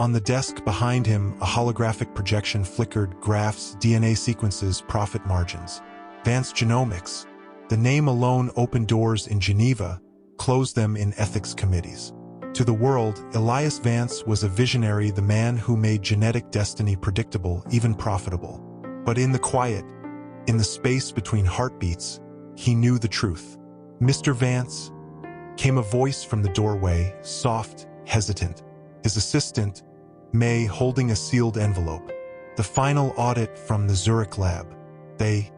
On the desk behind him, a holographic projection flickered graphs, DNA sequences, profit margins. Vance Genomics. The name alone opened doors in Geneva, closed them in ethics committees. To the world, Elias Vance was a visionary, the man who made genetic destiny predictable, even profitable. But in the quiet, in the space between heartbeats, he knew the truth. "Mr. Vance," came a voice from the doorway, soft, hesitant. His assistant, May, holding a sealed envelope. The final audit from the Zurich lab. They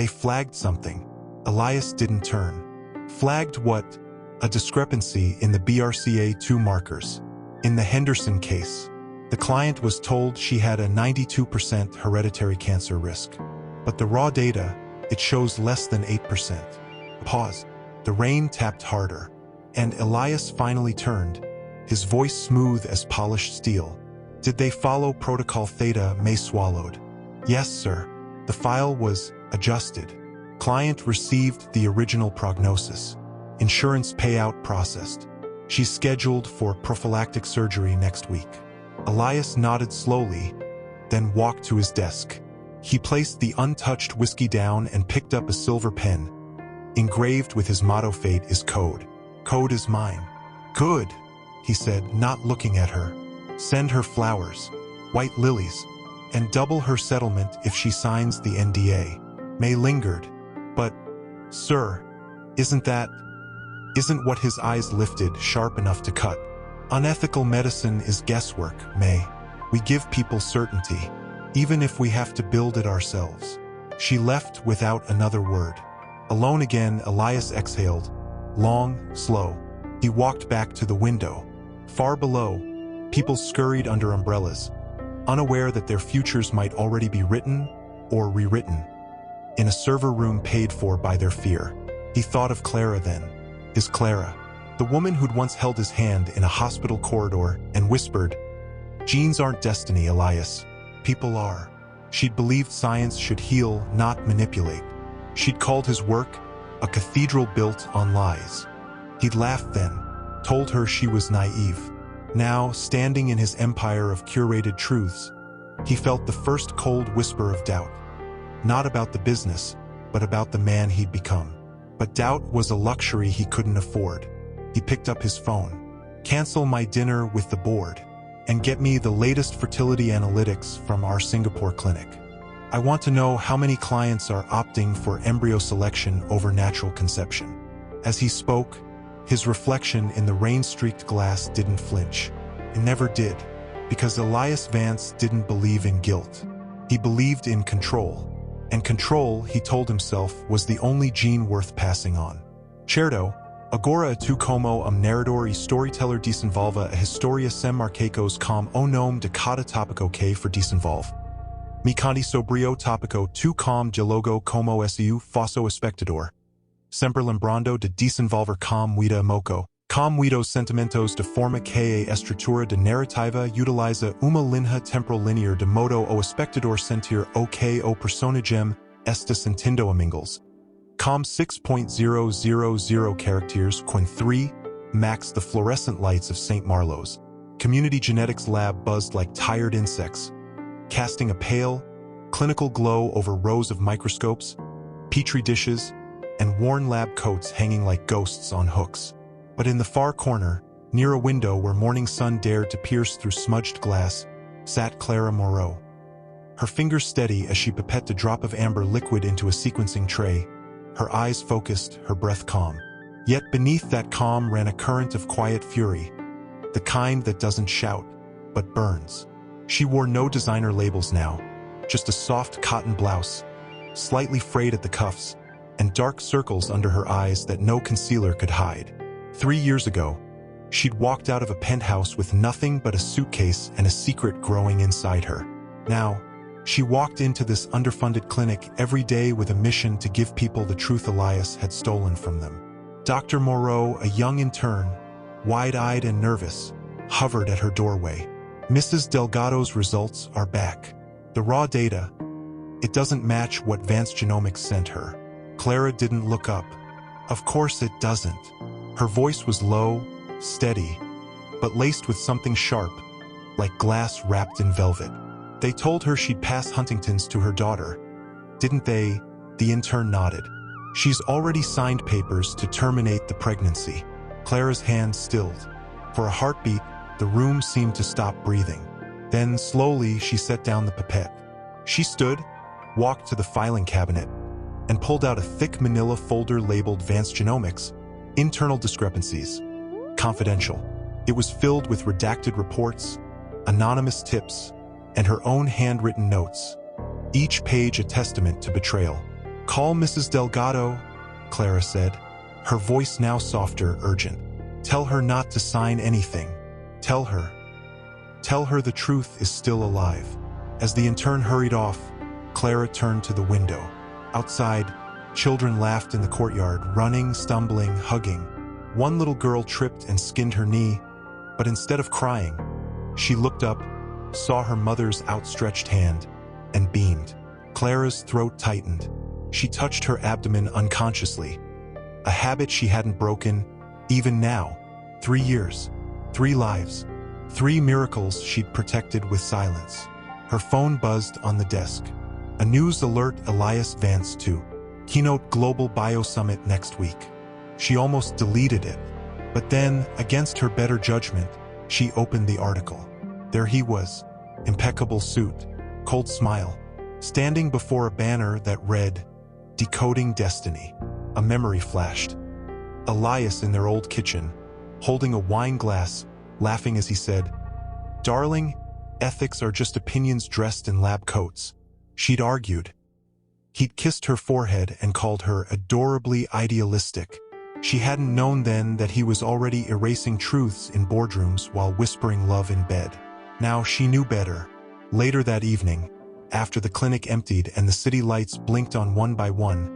flagged something. Elias didn't turn. Flagged what? A discrepancy in the BRCA2 markers. In the Henderson case, the client was told she had a 92% hereditary cancer risk. But the raw data, it shows less than 8%. Pause. The rain tapped harder, and Elias finally turned, his voice smooth as polished steel. "Did they follow Protocol Theta?" May swallowed. "Yes, sir." The file was adjusted. Client received the original prognosis. Insurance payout processed. She's scheduled for prophylactic surgery next week. Elias nodded slowly, then walked to his desk. He placed the untouched whiskey down and picked up a silver pen. Engraved with his motto, "Fate is code. Code is mine." "Good," he said, not looking at her. "Send her flowers, white lilies, and double her settlement if she signs the NDA." May lingered. "But, sir, isn't what his eyes lifted sharp enough to cut? Unethical medicine is guesswork, May. We give people certainty, even if we have to build it ourselves." She left without another word. Alone again, Elias exhaled, long, slow. He walked back to the window. Far below, people scurried under umbrellas, unaware that their futures might already be written or rewritten. In a server room paid for by their fear. He thought of Clara then. His Clara. The woman who'd once held his hand in a hospital corridor and whispered, "Genes aren't destiny, Elias. People are." She'd believed science should heal, not manipulate. She'd called his work a cathedral built on lies. He'd laughed then, told her she was naive. Now, standing in his empire of curated truths, he felt the first cold whisper of doubt. Not about the business, but about the man he'd become. But doubt was a luxury he couldn't afford. He picked up his phone. "Cancel my dinner with the board, and get me the latest fertility analytics from our Singapore clinic. I want to know how many clients are opting for embryo selection over natural conception." As he spoke, his reflection in the rain-streaked glass didn't flinch. It never did, because Elias Vance didn't believe in guilt. He believed in control. And control, he told himself, was the only gene worth passing on. Certo, agora tu como narrador e storyteller desenvolva a historia sem marcacos com o nome de cada topico que for desenvolve. Mi conti sobrio topico tu com dialogo como su fosso espectador. Sempre lembrando de desenvolver com vida moco. Com os sentimentos de forma que a estrutura de narrativa utiliza uma linha temporal linear de modo o espectador sentir o que o personagem está sentindo amigos. Com 6.000 characters Quinn 3, max the fluorescent lights of St. Marlowe's. Community genetics lab buzzed like tired insects, casting a pale, clinical glow over rows of microscopes, petri dishes, and worn lab coats hanging like ghosts on hooks. But in the far corner, near a window where morning sun dared to pierce through smudged glass, sat Clara Moreau. Her fingers steady as she pipetted a drop of amber liquid into a sequencing tray, her eyes focused, her breath calm. Yet beneath that calm ran a current of quiet fury, the kind that doesn't shout, but burns. She wore no designer labels now, just a soft cotton blouse, slightly frayed at the cuffs, and dark circles under her eyes that no concealer could hide. 3 years ago, she'd walked out of a penthouse with nothing but a suitcase and a secret growing inside her. Now, she walked into this underfunded clinic every day with a mission to give people the truth Elias had stolen from them. Dr. Moreau, a young intern, wide-eyed and nervous, hovered at her doorway. "Mrs. Delgado's results are back. The raw data, it doesn't match what Vance Genomics sent her." Clara didn't look up. "Of course it doesn't." Her voice was low, steady, but laced with something sharp. like glass wrapped in velvet. They told her she'd pass Huntington's to her daughter. Didn't they? The intern nodded. She's already signed papers to terminate the pregnancy. Clara's hand stilled. For a heartbeat, the room seemed to stop breathing. Then, slowly, she set down the pipette. She stood, walked to the filing cabinet, and pulled out a thick manila folder labeled Advanced Genomics, Internal Discrepancies, Confidential. It was filled with redacted reports, anonymous tips, and her own handwritten notes, each page a testament to betrayal. "Call Mrs. Delgado," Clara said, her voice now softer, urgent. "Tell her not to sign anything. Tell her the truth is still alive." As the intern hurried off, Clara turned to the window. Outside, children laughed in the courtyard, running, stumbling, hugging. One little girl tripped and skinned her knee, but instead of crying, she looked up, saw her mother's outstretched hand, and beamed. Clara's throat tightened. She touched her abdomen unconsciously, a habit she hadn't broken, even now. 3 years, 3 lives, 3 miracles she'd protected with silence. Her phone buzzed on the desk. A news alert: Elias Vance to keynote Global Bio Summit next week. She almost deleted it, but then, against her better judgment, she opened the article. There he was, impeccable suit, cold smile, standing before a banner that read, "Decoding Destiny." A memory flashed. Elias in their old kitchen, holding a wine glass, laughing as he said, "Darling, ethics are just opinions dressed in lab coats." She'd argued. He'd kissed her forehead and called her adorably idealistic. She hadn't known then that he was already erasing truths in boardrooms while whispering love in bed. Now she knew better. Later that evening, after the clinic emptied and the city lights blinked on one by one,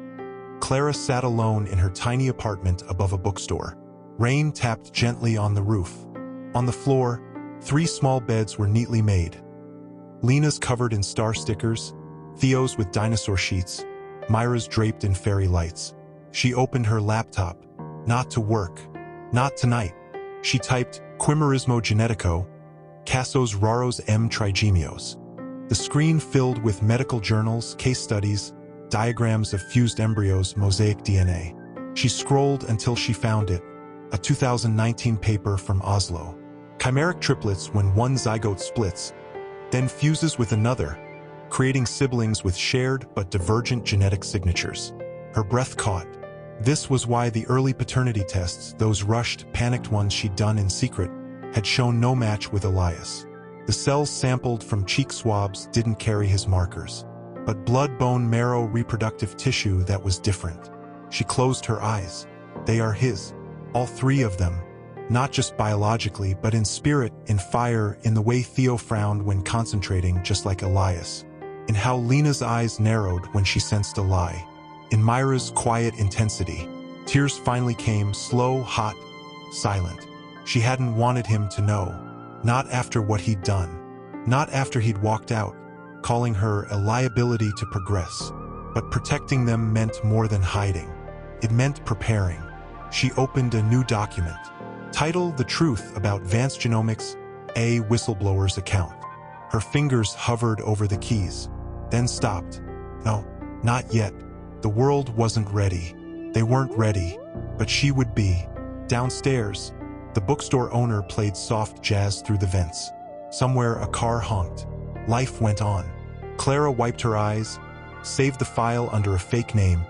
Clara sat alone in her tiny apartment above a bookstore. Rain tapped gently on the roof. On the floor, 3 small beds were neatly made. Lena's covered in star stickers, Theo's with dinosaur sheets, Myra's draped in fairy lights. She opened her laptop. Not to work. Not tonight. She typed Quimerismo genetico, Casos raros m trigemios. The screen filled with medical journals, case studies, diagrams of fused embryos, mosaic DNA. She scrolled until she found it, a 2019 paper from Oslo. Chimeric triplets when one zygote splits, then fuses with another, creating siblings with shared but divergent genetic signatures. Her breath caught. This was why the early paternity tests, those rushed, panicked ones she'd done in secret, had shown no match with Elias. The cells sampled from cheek swabs didn't carry his markers, but blood, bone, marrow, reproductive tissue that was different. She closed her eyes. They are his. All 3 of them. Not just biologically, but in spirit, in fire, in the way Theo frowned when concentrating, just like Elias. In how Lena's eyes narrowed when she sensed a lie. In Myra's quiet intensity. Tears finally came, slow, hot, silent. She hadn't wanted him to know. Not after what he'd done. Not after he'd walked out, calling her a liability to progress. But protecting them meant more than hiding. It meant preparing. She opened a new document. Title: The Truth About Advanced Genomics, a Whistleblower's Account. Her fingers hovered over the keys, then stopped. No, not yet. The world wasn't ready. They weren't ready, but she would be. Downstairs, the bookstore owner played soft jazz through the vents. Somewhere a car honked. Life went on. Clara wiped her eyes, saved the file under a fake name,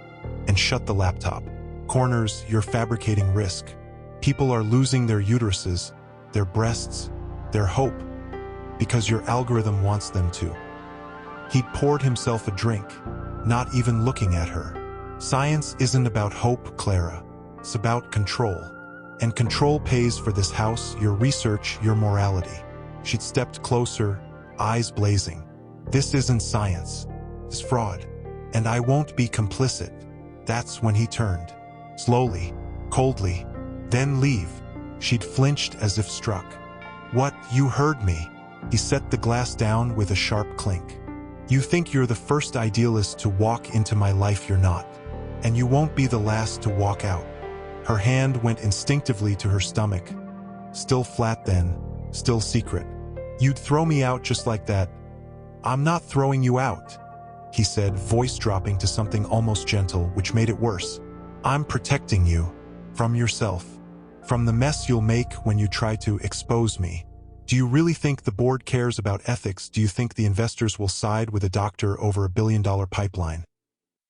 and shut the laptop. Corners, you're fabricating risk. People are losing their uteruses, their breasts, their hope, because your algorithm wants them to. He'd poured himself a drink, not even looking at her. Science isn't about hope, Clara. It's about control. And control pays for this house, your research, your morality. She'd stepped closer, eyes blazing. This isn't science. It's fraud. And I won't be complicit. That's when he turned. Slowly, coldly. Then leave. She'd flinched as if struck. What? You heard me. He set the glass down with a sharp clink. You think you're the first idealist to walk into my life, you're not. And you won't be the last to walk out. Her hand went instinctively to her stomach. Still flat then, still secret. You'd throw me out just like that. I'm not throwing you out, he said, voice dropping to something almost gentle, which made it worse. I'm protecting you. From yourself. From the mess you'll make when you try to expose me. Do you really think the board cares about ethics? Do you think the investors will side with a doctor over a billion-dollar pipeline?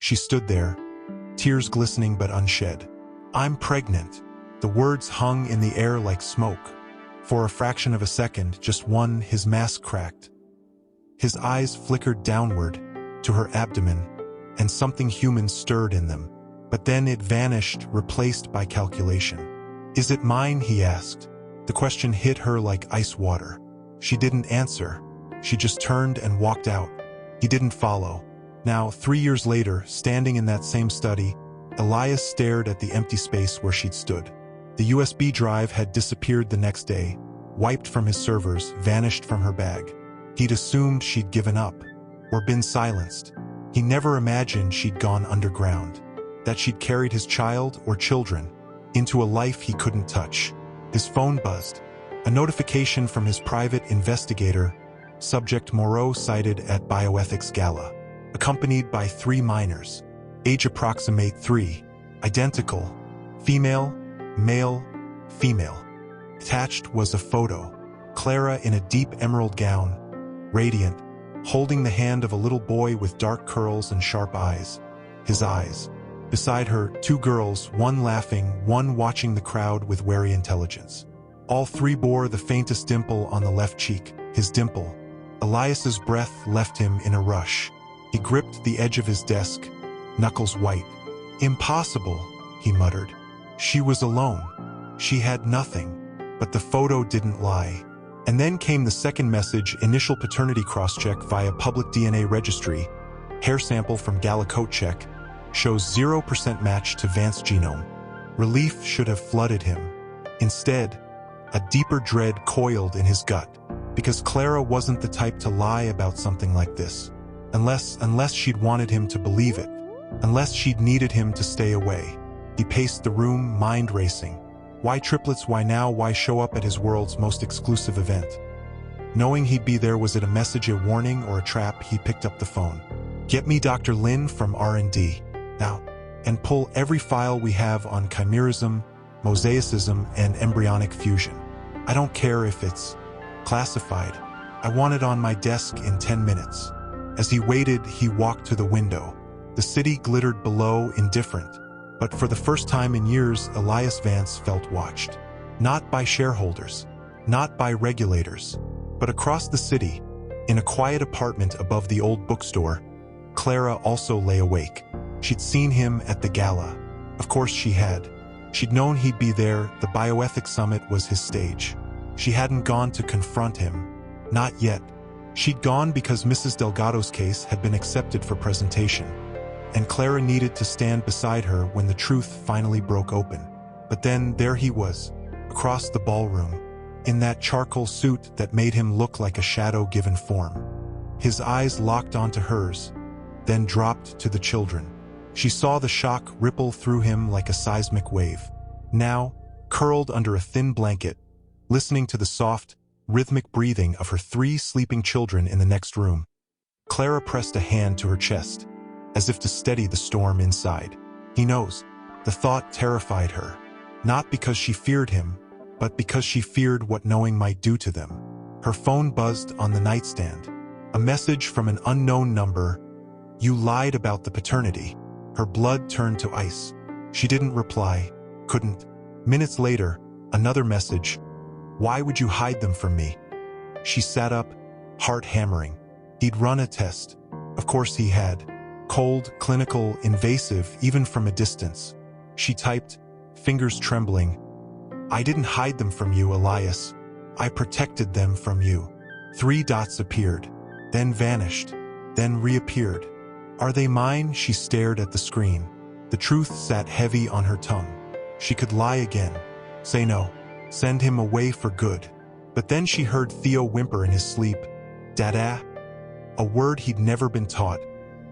She stood there, tears glistening but unshed. I'm pregnant. The words hung in the air like smoke. For a fraction of a second, just one, his mask cracked. His eyes flickered downward to her abdomen, and something human stirred in them. But then it vanished, replaced by calculation. Is it mine? He asked. The question hit her like ice water. She didn't answer. She just turned and walked out. He didn't follow. Now, 3 years later, standing in that same study, Elias stared at the empty space where she'd stood. The USB drive had disappeared the next day, wiped from his servers, vanished from her bag. He'd assumed she'd given up, or been silenced. He never imagined she'd gone underground, that she'd carried his child or children into a life he couldn't touch. His phone buzzed. A notification from his private investigator, subject Moreau cited at bioethics gala, accompanied by 3 minors. Age approximate 3. Identical. Female, male, female. Attached was a photo. Clara in a deep emerald gown, radiant, holding the hand of a little boy with dark curls and sharp eyes. His eyes. Beside her, 2 girls, one laughing, one watching the crowd with wary intelligence. All 3 bore the faintest dimple on the left cheek, his dimple. Elias's breath left him in a rush. He gripped the edge of his desk, knuckles white. Impossible, he muttered. She was alone. She had nothing. But the photo didn't lie. And then came the second message, initial paternity cross-check via public DNA registry. Hair sample from gala coat check. Shows 0% match to Vance's genome. Relief should have flooded him. Instead, a deeper dread coiled in his gut, because Clara wasn't the type to lie about something like this. Unless she'd wanted him to believe it. Unless she'd needed him to stay away. He paced the room, mind racing. Why triplets? Why now? Why show up at his world's most exclusive event? Knowing he'd be there, was it a message, a warning, or a trap? He picked up the phone. Get me Dr. Lin from R&D. Now, and pull every file we have on chimerism, mosaicism, and embryonic fusion. I don't care if it's classified. I want it on my desk in 10 minutes. As he waited, he walked to the window. The city glittered below, indifferent. But for the first time in years, Elias Vance felt watched. Not by shareholders, not by regulators, but across the city, in a quiet apartment above the old bookstore, Clara also lay awake. She'd seen him at the gala. Of course she had. She'd known he'd be there. The bioethics summit was his stage. She hadn't gone to confront him. Not yet. She'd gone because Mrs. Delgado's case had been accepted for presentation. And Clara needed to stand beside her when the truth finally broke open. But then there he was, across the ballroom, in that charcoal suit that made him look like a shadow given form. His eyes locked onto hers, then dropped to the children. She saw the shock ripple through him like a seismic wave. Now, curled under a thin blanket, listening to the soft, rhythmic breathing of her 3 sleeping children in the next room, Clara pressed a hand to her chest, as if to steady the storm inside. He knows. The thought terrified her, not because she feared him, but because she feared what knowing might do to them. Her phone buzzed on the nightstand. A message from an unknown number. You lied about the paternity. Her blood turned to ice. She didn't reply, couldn't. Minutes later, another message. Why would you hide them from me? She sat up, heart hammering. He'd run a test. Of course he had. Cold, clinical, invasive, even from a distance. She typed, fingers trembling. I didn't hide them from you, Elias. I protected them from you. 3 dots appeared, then vanished, then reappeared. Are they mine? She stared at the screen. The truth sat heavy on her tongue. She could lie again. Say no. Send him away for good. But then she heard Theo whimper in his sleep. Dada? A word he'd never been taught,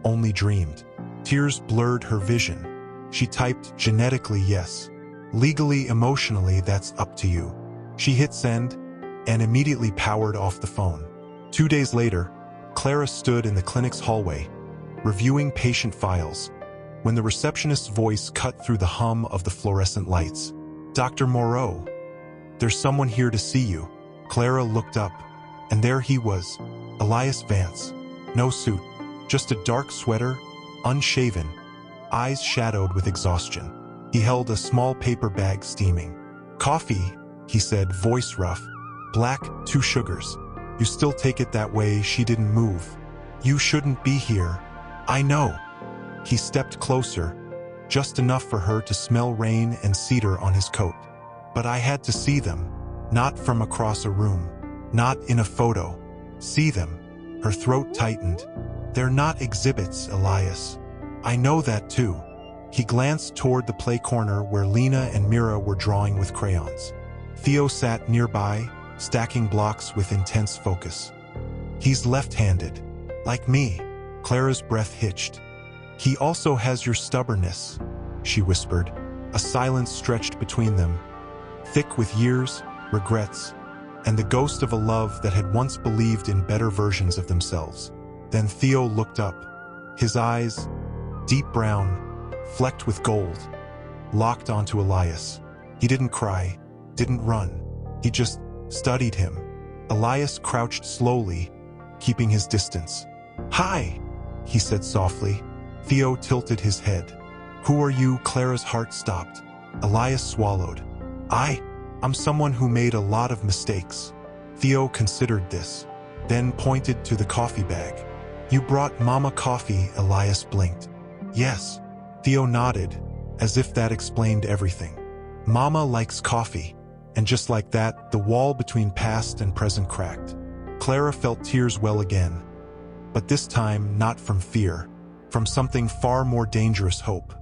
only dreamed. Tears blurred her vision. She typed, genetically, yes. Legally, emotionally, that's up to you. She hit send. and immediately powered off the phone. 2 days later, Clara stood in the clinic's hallway, reviewing patient files, when the receptionist's voice cut through the hum of the fluorescent lights. "Dr. Moreau, there's someone here to see you." Clara looked up, and there he was, Elias Vance. No suit, just a dark sweater, unshaven, eyes shadowed with exhaustion. He held a small paper bag steaming. "Coffee," he said, voice rough. "Black, 2 sugars. You still take it that way?" She didn't move. "You shouldn't be here." "I know." He stepped closer, just enough for her to smell rain and cedar on his coat. "But I had to see them, not from across a room, not in a photo. See them." Her throat tightened. "They're not exhibits, Elias. I know that too." He glanced toward the play corner where Lena and Mira were drawing with crayons. Theo sat nearby, stacking blocks with intense focus. "He's left-handed. Like me." Clara's breath hitched. "He also has your stubbornness," she whispered. A silence stretched between them, thick with years, regrets, and the ghost of a love that had once believed in better versions of themselves. Then Theo looked up. His eyes, deep brown, flecked with gold, locked onto Elias. He didn't cry, didn't run. He just studied him. Elias crouched slowly, keeping his distance. "Hi," he said softly. Theo tilted his head. "Who are you?" Clara's heart stopped. Elias swallowed. I'm someone who made a lot of mistakes." Theo considered this, then pointed to the coffee bag. "You brought Mama coffee," Elias blinked. "Yes." Theo nodded, as if that explained everything. "Mama likes coffee." And just like that, the wall between past and present cracked. Clara felt tears well again, but this time not from fear, from something far more dangerous: hope.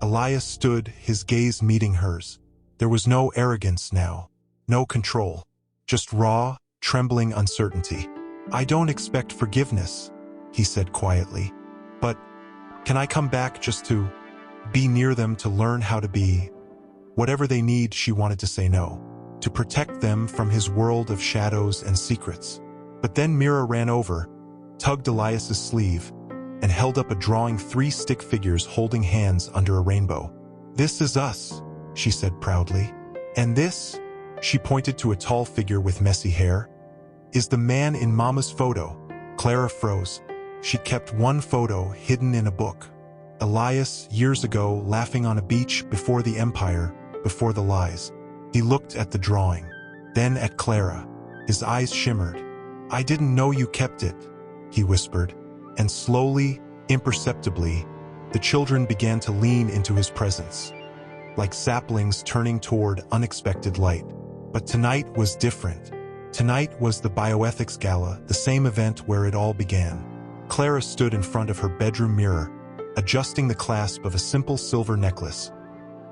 Elias stood, his gaze meeting hers. There was no arrogance now, no control, just raw, trembling uncertainty. "I don't expect forgiveness," he said quietly, "but can I come back just to be near them, to learn how to be whatever they need?" She wanted to say no, to protect them from his world of shadows and secrets. But then Mira ran over, tugged Elias's sleeve, and held up a drawing: 3 stick figures holding hands under a rainbow. "This is us," she said proudly. "And this," she pointed to a tall figure with messy hair, "is the man in Mama's photo." Clara froze. She'd kept one photo hidden in a book. Elias, years ago, laughing on a beach, before the empire, before the lies. He looked at the drawing, then at Clara. His eyes shimmered. "I didn't know you kept it," he whispered, and slowly, imperceptibly, the children began to lean into his presence, like saplings turning toward unexpected light. But tonight was different. Tonight was the bioethics gala, the same event where it all began. Clara stood in front of her bedroom mirror, adjusting the clasp of a simple silver necklace.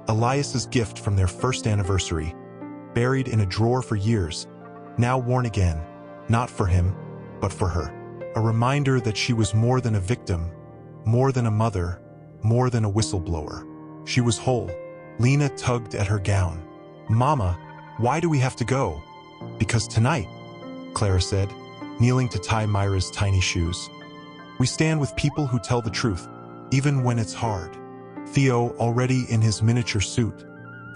Elias's gift from their first anniversary, buried in a drawer for years, now worn again, not for him, but for her. A reminder that she was more than a victim, more than a mother, more than a whistleblower. She was whole. Lena tugged at her gown. "Mama, why do we have to go?" "Because tonight," Clara said, kneeling to tie Myra's tiny shoes, "we stand with people who tell the truth, even when it's hard." Theo, already in his miniature suit,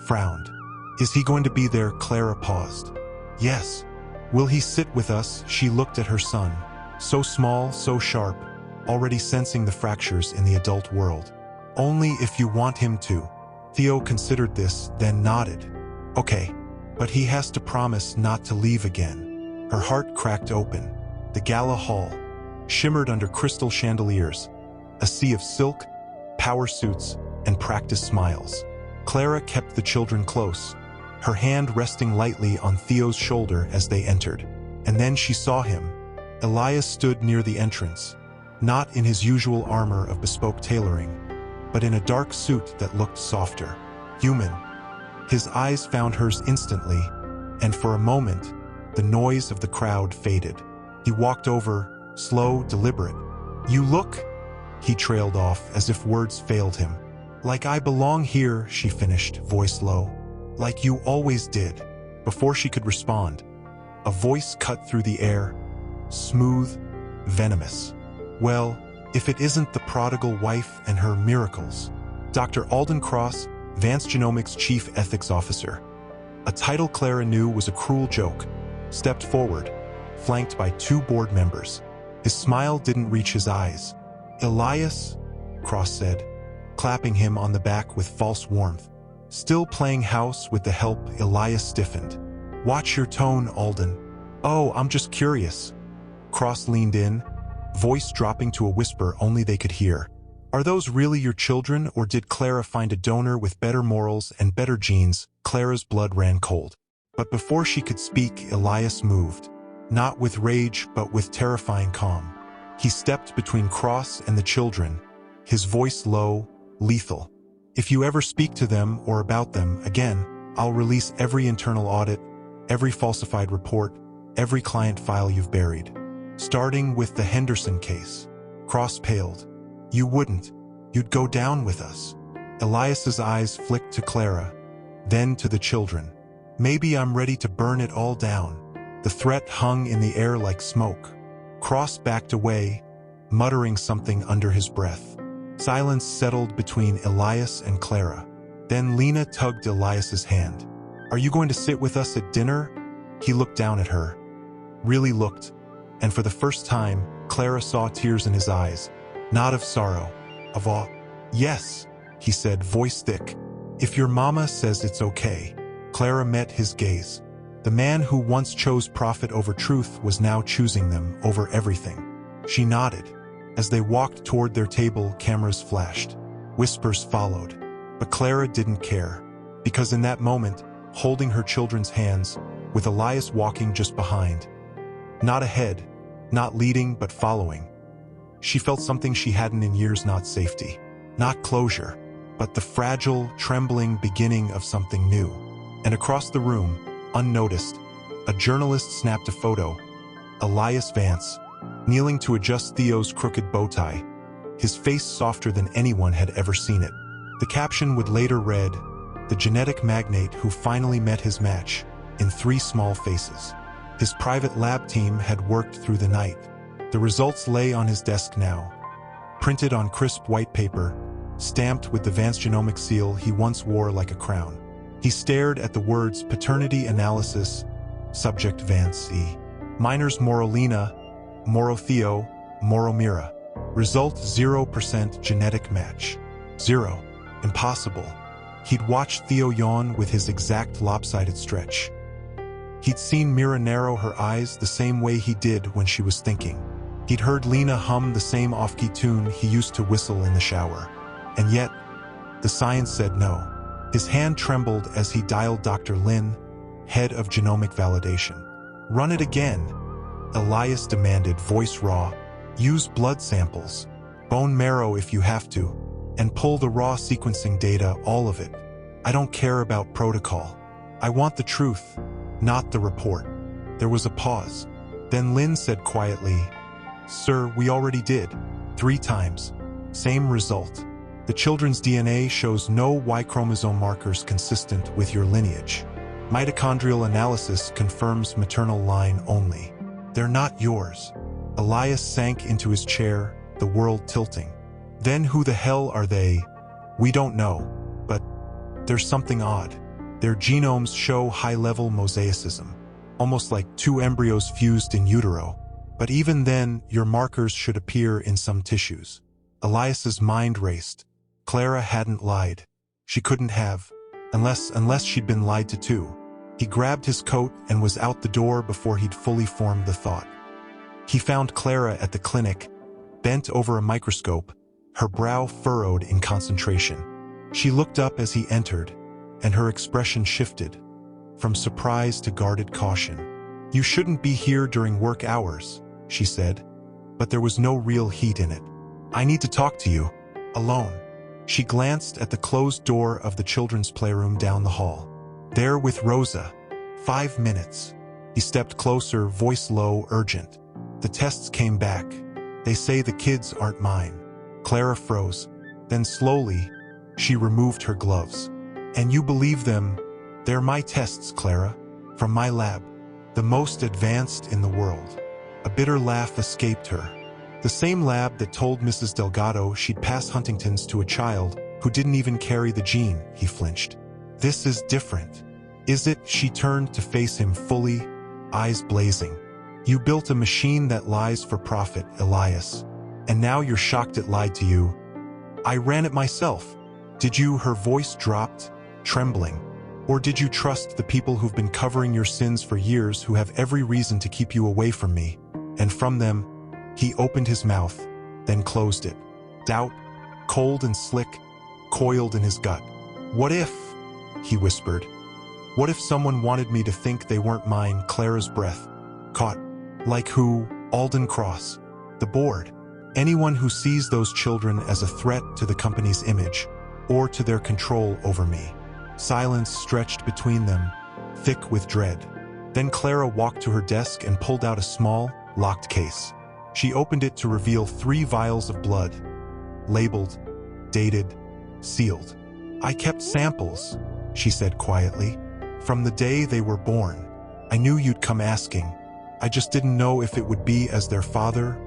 frowned. "Is he going to be there?" Clara paused. "Yes." "Will he sit with us?" She looked at her son, so small, so sharp, already sensing the fractures in the adult world. "Only if you want him to." Theo considered this, then nodded. "Okay, but he has to promise not to leave again." Her heart cracked open. The gala hall shimmered under crystal chandeliers, a sea of silk, power suits, and practiced smiles. Clara kept the children close, her hand resting lightly on Theo's shoulder as they entered. And then she saw him. Elias stood near the entrance, not in his usual armor of bespoke tailoring, but in a dark suit that looked softer, human. His eyes found hers instantly, and for a moment, the noise of the crowd faded. He walked over, slow, deliberate. "You look," he trailed off as if words failed him. "Like I belong here," she finished, voice low. "Like you always did." Before she could respond, A voice cut through the air, smooth, venomous. Well, if it isn't the prodigal wife and her miracles. Dr. Alden Cross, Vance Genomics Chief Ethics Officer. A title Clara knew was a cruel joke, stepped forward, flanked by 2 board members. His smile didn't reach his eyes. "Elias," Cross said, clapping him on the back with false warmth. Still playing house with the help, Elias stiffened. "Watch your tone, Alden." "Oh, I'm just curious." Cross leaned in, voice dropping to a whisper only they could hear. "Are those really your children, or did Clara find a donor with better morals and better genes?" Clara's blood ran cold. But before she could speak, Elias moved. Not with rage, but with terrifying calm. He stepped between Cross and the children, his voice low, lethal. "If you ever speak to them or about them again, I'll release every internal audit, every falsified report, every client file you've buried. Starting with the Henderson case." Cross paled. "You wouldn't. You'd go down with us." Elias's eyes flicked to Clara, then to the children. "Maybe I'm ready to burn it all down." The threat hung in the air like smoke. Cross backed away, muttering something under his breath. Silence settled between Elias and Clara. Then Lena tugged Elias's hand. "Are you going to sit with us at dinner?" He looked down at her. Really looked. And for the first time, Clara saw tears in his eyes. Not of sorrow, of awe. "Yes," he said, voice thick. "If your mama says it's okay." Clara met his gaze. The man who once chose profit over truth was now choosing them over everything. She nodded. As they walked toward their table, cameras flashed. Whispers followed. But Clara didn't care. Because in that moment, holding her children's hands, with Elias walking just behind. Not ahead, not leading but following. She felt something she hadn't in years, not safety, not closure, but the fragile, trembling beginning of something new. And across the room, unnoticed, a journalist snapped a photo. Elias Vance, kneeling to adjust Theo's crooked bow tie, his face softer than anyone had ever seen it. The caption would later read, "The genetic magnate who finally met his match," in 3 small faces. His private lab team had worked through the night. The results lay on his desk now, printed on crisp white paper, stamped with the Vance Genomics seal he once wore like a crown. He stared at the words paternity analysis, subject Vance E. Minors Morolina, Moro Theo, Moro Mira. Result 0% genetic match. 0. Impossible. He'd watched Theo yawn with his exact lopsided stretch. He'd seen Mira narrow her eyes the same way he did when she was thinking. He'd heard Lena hum the same off-key tune he used to whistle in the shower. And yet, the science said no. His hand trembled as he dialed Dr. Lin, head of genomic validation. "Run it again," Elias demanded, voice raw. "Use blood samples, bone marrow if you have to, and pull the raw sequencing data, all of it. I don't care about protocol. I want the truth, not the report." There was a pause. Then Lin said quietly, "Sir, we already did. 3 times. Same result. The children's DNA shows no Y chromosome markers consistent with your lineage. Mitochondrial analysis confirms maternal line only. They're not yours." Elias sank into his chair, the world tilting. "Then who the hell are they?" "We don't know, but there's something odd. Their genomes show high-level mosaicism, almost like 2 embryos fused in utero. But even then, your markers should appear in some tissues." Elias's mind raced. Clara hadn't lied. She couldn't have, unless she'd been lied to too. He grabbed his coat and was out the door before he'd fully formed the thought. He found Clara at the clinic, bent over a microscope, her brow furrowed in concentration. She looked up as he entered, and her expression shifted, from surprise to guarded caution. "You shouldn't be here during work hours," she said, but there was no real heat in it. "I need to talk to you, alone." She glanced at the closed door of the children's playroom down the hall. There with Rosa. 5 minutes. He stepped closer, voice low, urgent. "The tests came back. They say the kids aren't mine." Clara froze. Then slowly, she removed her gloves. "And you believe them? They're my tests, Clara. From my lab." The most advanced in the world. A bitter laugh escaped her. The same lab that told Mrs. Delgado she'd pass Huntington's to a child who didn't even carry the gene, he flinched. This is different. Is it? She turned to face him fully, eyes blazing. You built a machine that lies for profit, Elias. And now you're shocked it lied to you. I ran it myself. Did you? Her voice dropped, trembling. Or did you trust the people who've been covering your sins for years, who have every reason to keep you away from me? And from them, he opened his mouth, then closed it. Doubt, cold and slick, coiled in his gut. What if, he whispered, what if someone wanted me to think they weren't mine? Clara's breath caught. Like who? Alden Cross. The board. Anyone who sees those children as a threat to the company's image, or to their control over me. Silence stretched between them, thick with dread. Then Clara walked to her desk and pulled out a small, locked case. She opened it to reveal 3 vials of blood, labeled, dated, sealed. I kept samples, she said quietly. From the day they were born. I knew you'd come asking. I just didn't know if it would be as their father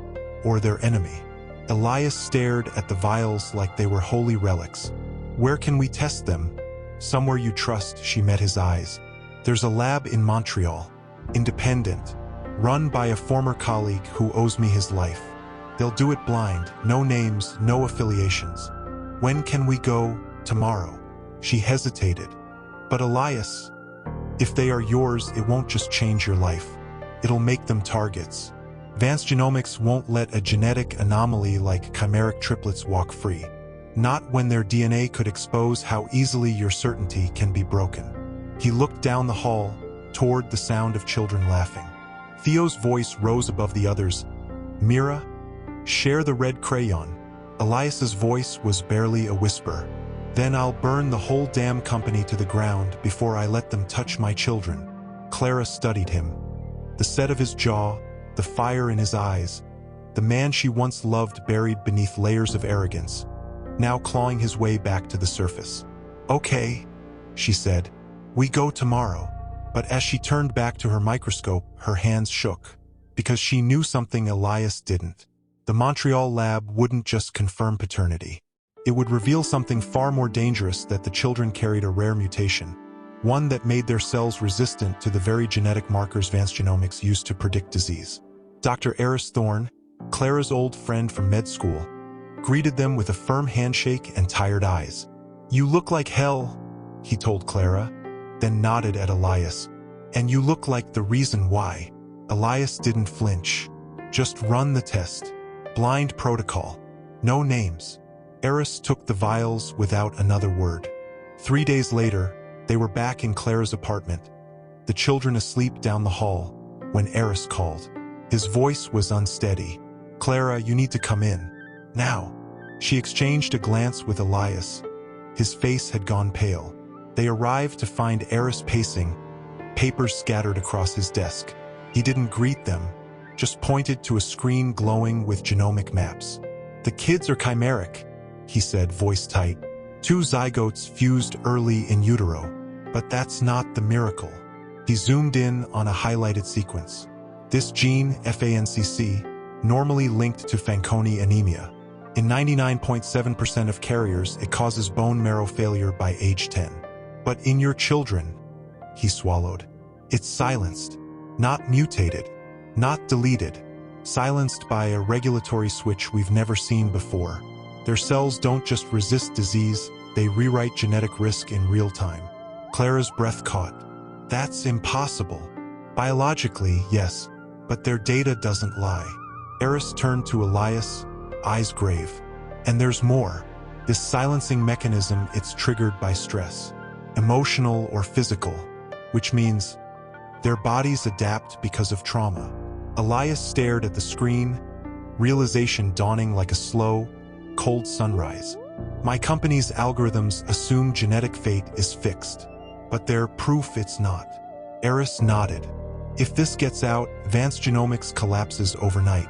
or their enemy. Elias stared at the vials like they were holy relics. Where can we test them? Somewhere you trust. She met his eyes. There's a lab in Montreal, independent, run by a former colleague who owes me his life. They'll do it blind, no names, no affiliations. When can we go? Tomorrow. She hesitated. But Elias, if they are yours, it won't just change your life. It'll make them targets. Advanced Genomics won't let a genetic anomaly like chimeric triplets walk free. Not when their DNA could expose how easily your certainty can be broken. He looked down the hall, toward the sound of children laughing. Theo's voice rose above the others. Mira, share the red crayon. Elias's voice was barely a whisper. Then I'll burn the whole damn company to the ground before I let them touch my children. Clara studied him. The set of his jaw, the fire in his eyes, the man she once loved buried beneath layers of arrogance, now clawing his way back to the surface. Okay, she said, we go tomorrow. But as she turned back to her microscope, her hands shook, because she knew something Elias didn't. The Montreal lab wouldn't just confirm paternity. It would reveal something far more dangerous, that the children carried a rare mutation, one that made their cells resistant to the very genetic markers Advanced Genomics used to predict disease. Dr. Eris Thorne, Clara's old friend from med school, greeted them with a firm handshake and tired eyes. You look like hell, he told Clara, then nodded at Elias. And you look like the reason why. Elias didn't flinch. Just run the test. Blind protocol. No names. Eris took the vials without another word. 3 days later, they were back in Clara's apartment, the children asleep down the hall, when Eris called. His voice was unsteady. Clara, you need to come in. Now. She exchanged a glance with Elias. His face had gone pale. They arrived to find Eris pacing, papers scattered across his desk. He didn't greet them, just pointed to a screen glowing with genomic maps. The kids are chimeric, he said, voice tight. 2 zygotes fused early in utero. But that's not the miracle. He zoomed in on a highlighted sequence. This gene, FANCC, normally linked to Fanconi anemia. In 99.7% of carriers, it causes bone marrow failure by age 10. But in your children, he swallowed, it's silenced, not mutated, not deleted, silenced by a regulatory switch we've never seen before. Their cells don't just resist disease, they rewrite genetic risk in real time. Clara's breath caught. That's impossible. Biologically, yes, but their data doesn't lie. Eris turned to Elias, eyes grave. And there's more. This silencing mechanism, it's triggered by stress, emotional or physical, which means their bodies adapt because of trauma. Elias stared at the screen, realization dawning like a slow, cold sunrise. My company's algorithms assume genetic fate is fixed, but they're proof it's not. Eris nodded. If this gets out, Advanced Genomics collapses overnight.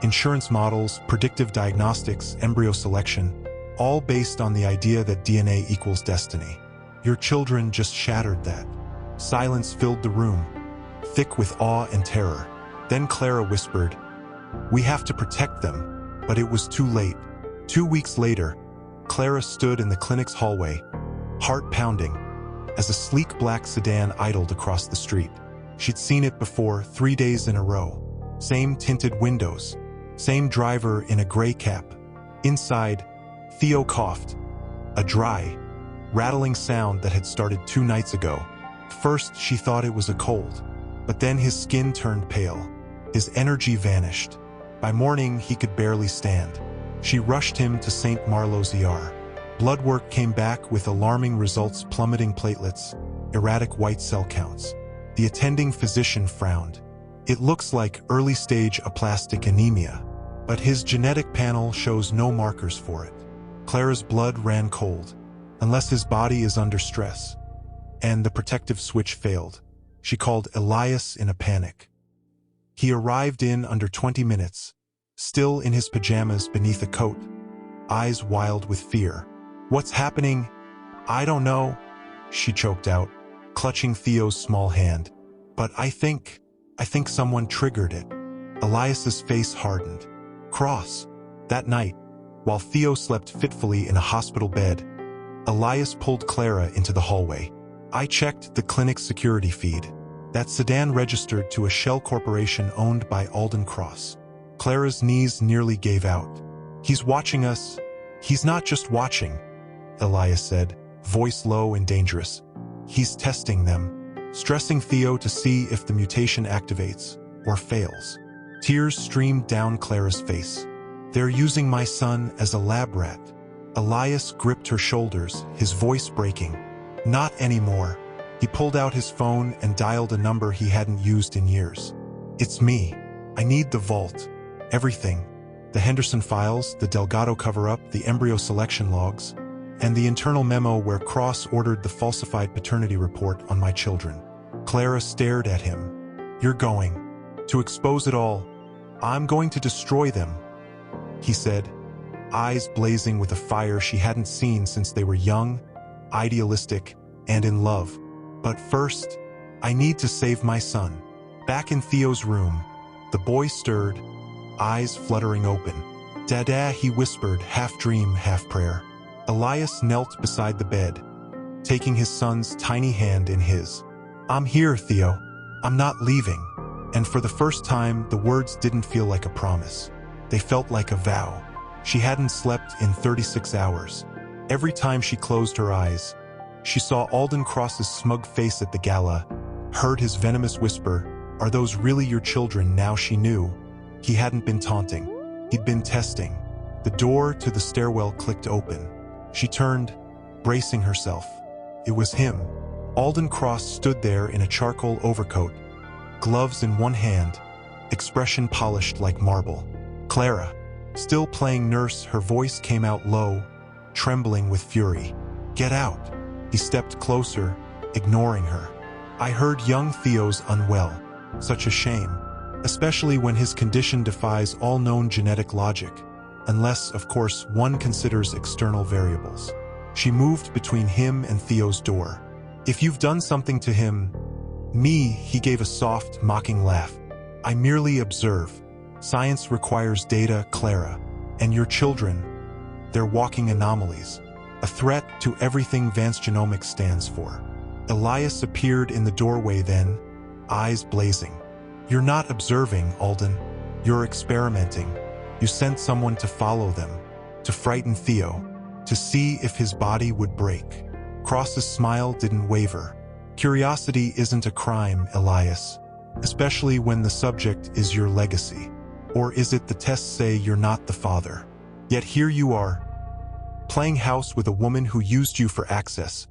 Insurance models, predictive diagnostics, embryo selection, all based on the idea that DNA equals destiny. Your children just shattered that. Silence filled the room. thick with awe and terror. Then Clara whispered, "We have to protect them." But it was too late. 2 weeks later, Clara stood in the clinic's hallway, heart pounding, as a sleek black sedan idled across the street. She'd seen it before 3 days in a row. Same tinted windows, same driver in a gray cap. Inside, Theo coughed, a dry, rattling sound that had started 2 nights ago. First, she thought it was a cold, but then his skin turned pale. His energy vanished. By morning, he could barely stand. She rushed him to St. Marlo's ER. Blood work came back with alarming results: plummeting platelets, erratic white cell counts. The attending physician frowned. "It looks like early-stage aplastic anemia, but his genetic panel shows no markers for it." Clara's blood ran cold, unless his body is under stress. And the protective switch failed. She called Elias in a panic. He arrived in under 20 minutes, still in his pajamas beneath a coat, eyes wild with fear. "What's happening?" "I don't know," she choked out, clutching Theo's small hand. "But I think someone triggered it." Elias's face hardened. Cross. That night, while Theo slept fitfully in a hospital bed, Elias pulled Clara into the hallway. "I checked the clinic's security feed. That sedan registered to a shell corporation owned by Alden Cross." Clara's knees nearly gave out. "He's watching us." "He's not just watching," Elias said, voice low and dangerous. "He's testing them, stressing Theo to see if the mutation activates or fails." Tears streamed down Clara's face. "They're using my son as a lab rat." Elias gripped her shoulders, his voice breaking. "Not anymore." He pulled out his phone and dialed a number he hadn't used in years. "It's me. I need the vault. Everything. The Henderson files, the Delgado cover-up, the embryo selection logs, and the internal memo where Cross ordered the falsified paternity report on my children." Clara stared at him. "You're going to expose it all." "I'm going to destroy them," he said, eyes blazing with a fire she hadn't seen since they were young, idealistic, and in love. "But first, I need to save my son." Back in Theo's room, the boy stirred, eyes fluttering open. "Dada," he whispered, half dream, half prayer. Elias knelt beside the bed, taking his son's tiny hand in his. "I'm here, Theo. I'm not leaving." And for the first time, the words didn't feel like a promise. They felt like a vow. She hadn't slept in 36 hours. Every time she closed her eyes, she saw Alden Cross's smug face at the gala, heard his venomous whisper, "Are those really your children?" Now she knew. He hadn't been taunting. He'd been testing. The door to the stairwell clicked open. She turned, bracing herself. It was him. Alden Cross stood there in a charcoal overcoat, gloves in one hand, expression polished like marble. "Clara." Still playing nurse, her voice came out low, trembling with fury. "Get out." He stepped closer, ignoring her. "I heard young Theo's unwell. Such a shame, especially when his condition defies all known genetic logic, unless, of course, one considers external variables." She moved between him and Theo's door. "If you've done something to him..." "Me," he gave a soft, mocking laugh. "I merely observe. Science requires data, Clara. And your children, they're walking anomalies. A threat to everything Vance Genomics stands for." Elias appeared in the doorway then, eyes blazing. "You're not observing, Alden. You're experimenting. You sent someone to follow them, to frighten Theo, to see if his body would break." Cross's smile didn't waver. "Curiosity isn't a crime, Elias, especially when the subject is your legacy. Or is it the tests say you're not the father? Yet here you are, playing house with a woman who used you for access,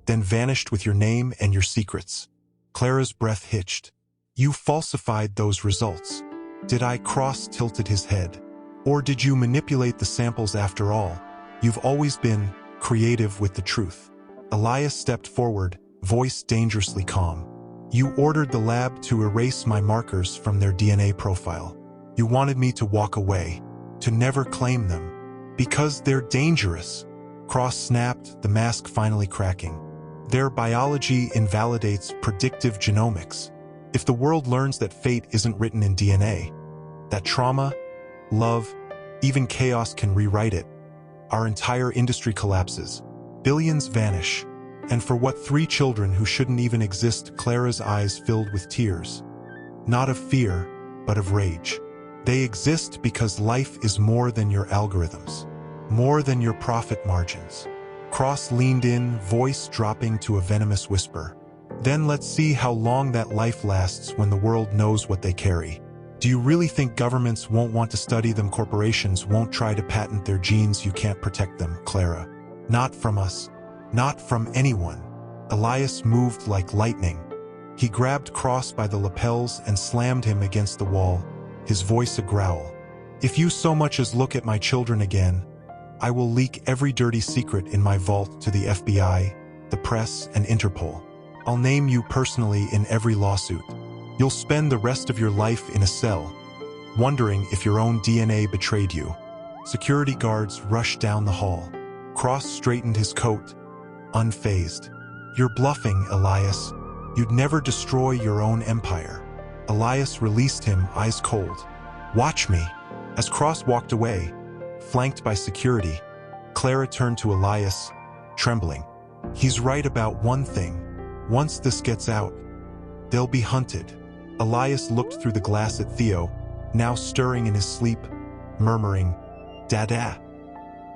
then vanished with your name and your secrets." Clara's breath hitched. "You falsified those results." "Did I?" Cross tilted his head. "Or did you manipulate the samples after all? You've always been creative with the truth." Elias stepped forward, voice dangerously calm. "You ordered the lab to erase my markers from their DNA profile. You wanted me to walk away, to never claim them. Because they're dangerous." Cross snapped, the mask finally cracking. "Their biology invalidates predictive genomics. If the world learns that fate isn't written in DNA, that trauma, love, even chaos can rewrite it, our entire industry collapses. Billions vanish. And for what 3 children who shouldn't even exist? Clara's eyes filled with tears. Not of fear, but of rage. They exist because life is more than your algorithms, more than your profit margins. Cross leaned in, voice dropping to a venomous whisper. Then let's see how long that life lasts when the world knows what they carry. Do you really think governments won't want to study them? Corporations won't try to patent their genes? You can't protect them, Clara. Not from us. Not from anyone. Elias moved like lightning. He grabbed Cross by the lapels and slammed him against the wall, his voice a growl. If you so much as look at my children again, I will leak every dirty secret in my vault to the FBI, the press, and Interpol. I'll name you personally in every lawsuit. You'll spend the rest of your life in a cell, wondering if your own DNA betrayed you. Security guards rushed down the hall. Cross straightened his coat, unfazed. You're bluffing, Elias. You'd never destroy your own empire. Elias released him, eyes cold. Watch me. As Cross walked away, flanked by security, Clara turned to Elias, trembling. He's right about one thing. Once this gets out, they'll be hunted. Elias looked through the glass at Theo, now stirring in his sleep, murmuring, "Dada."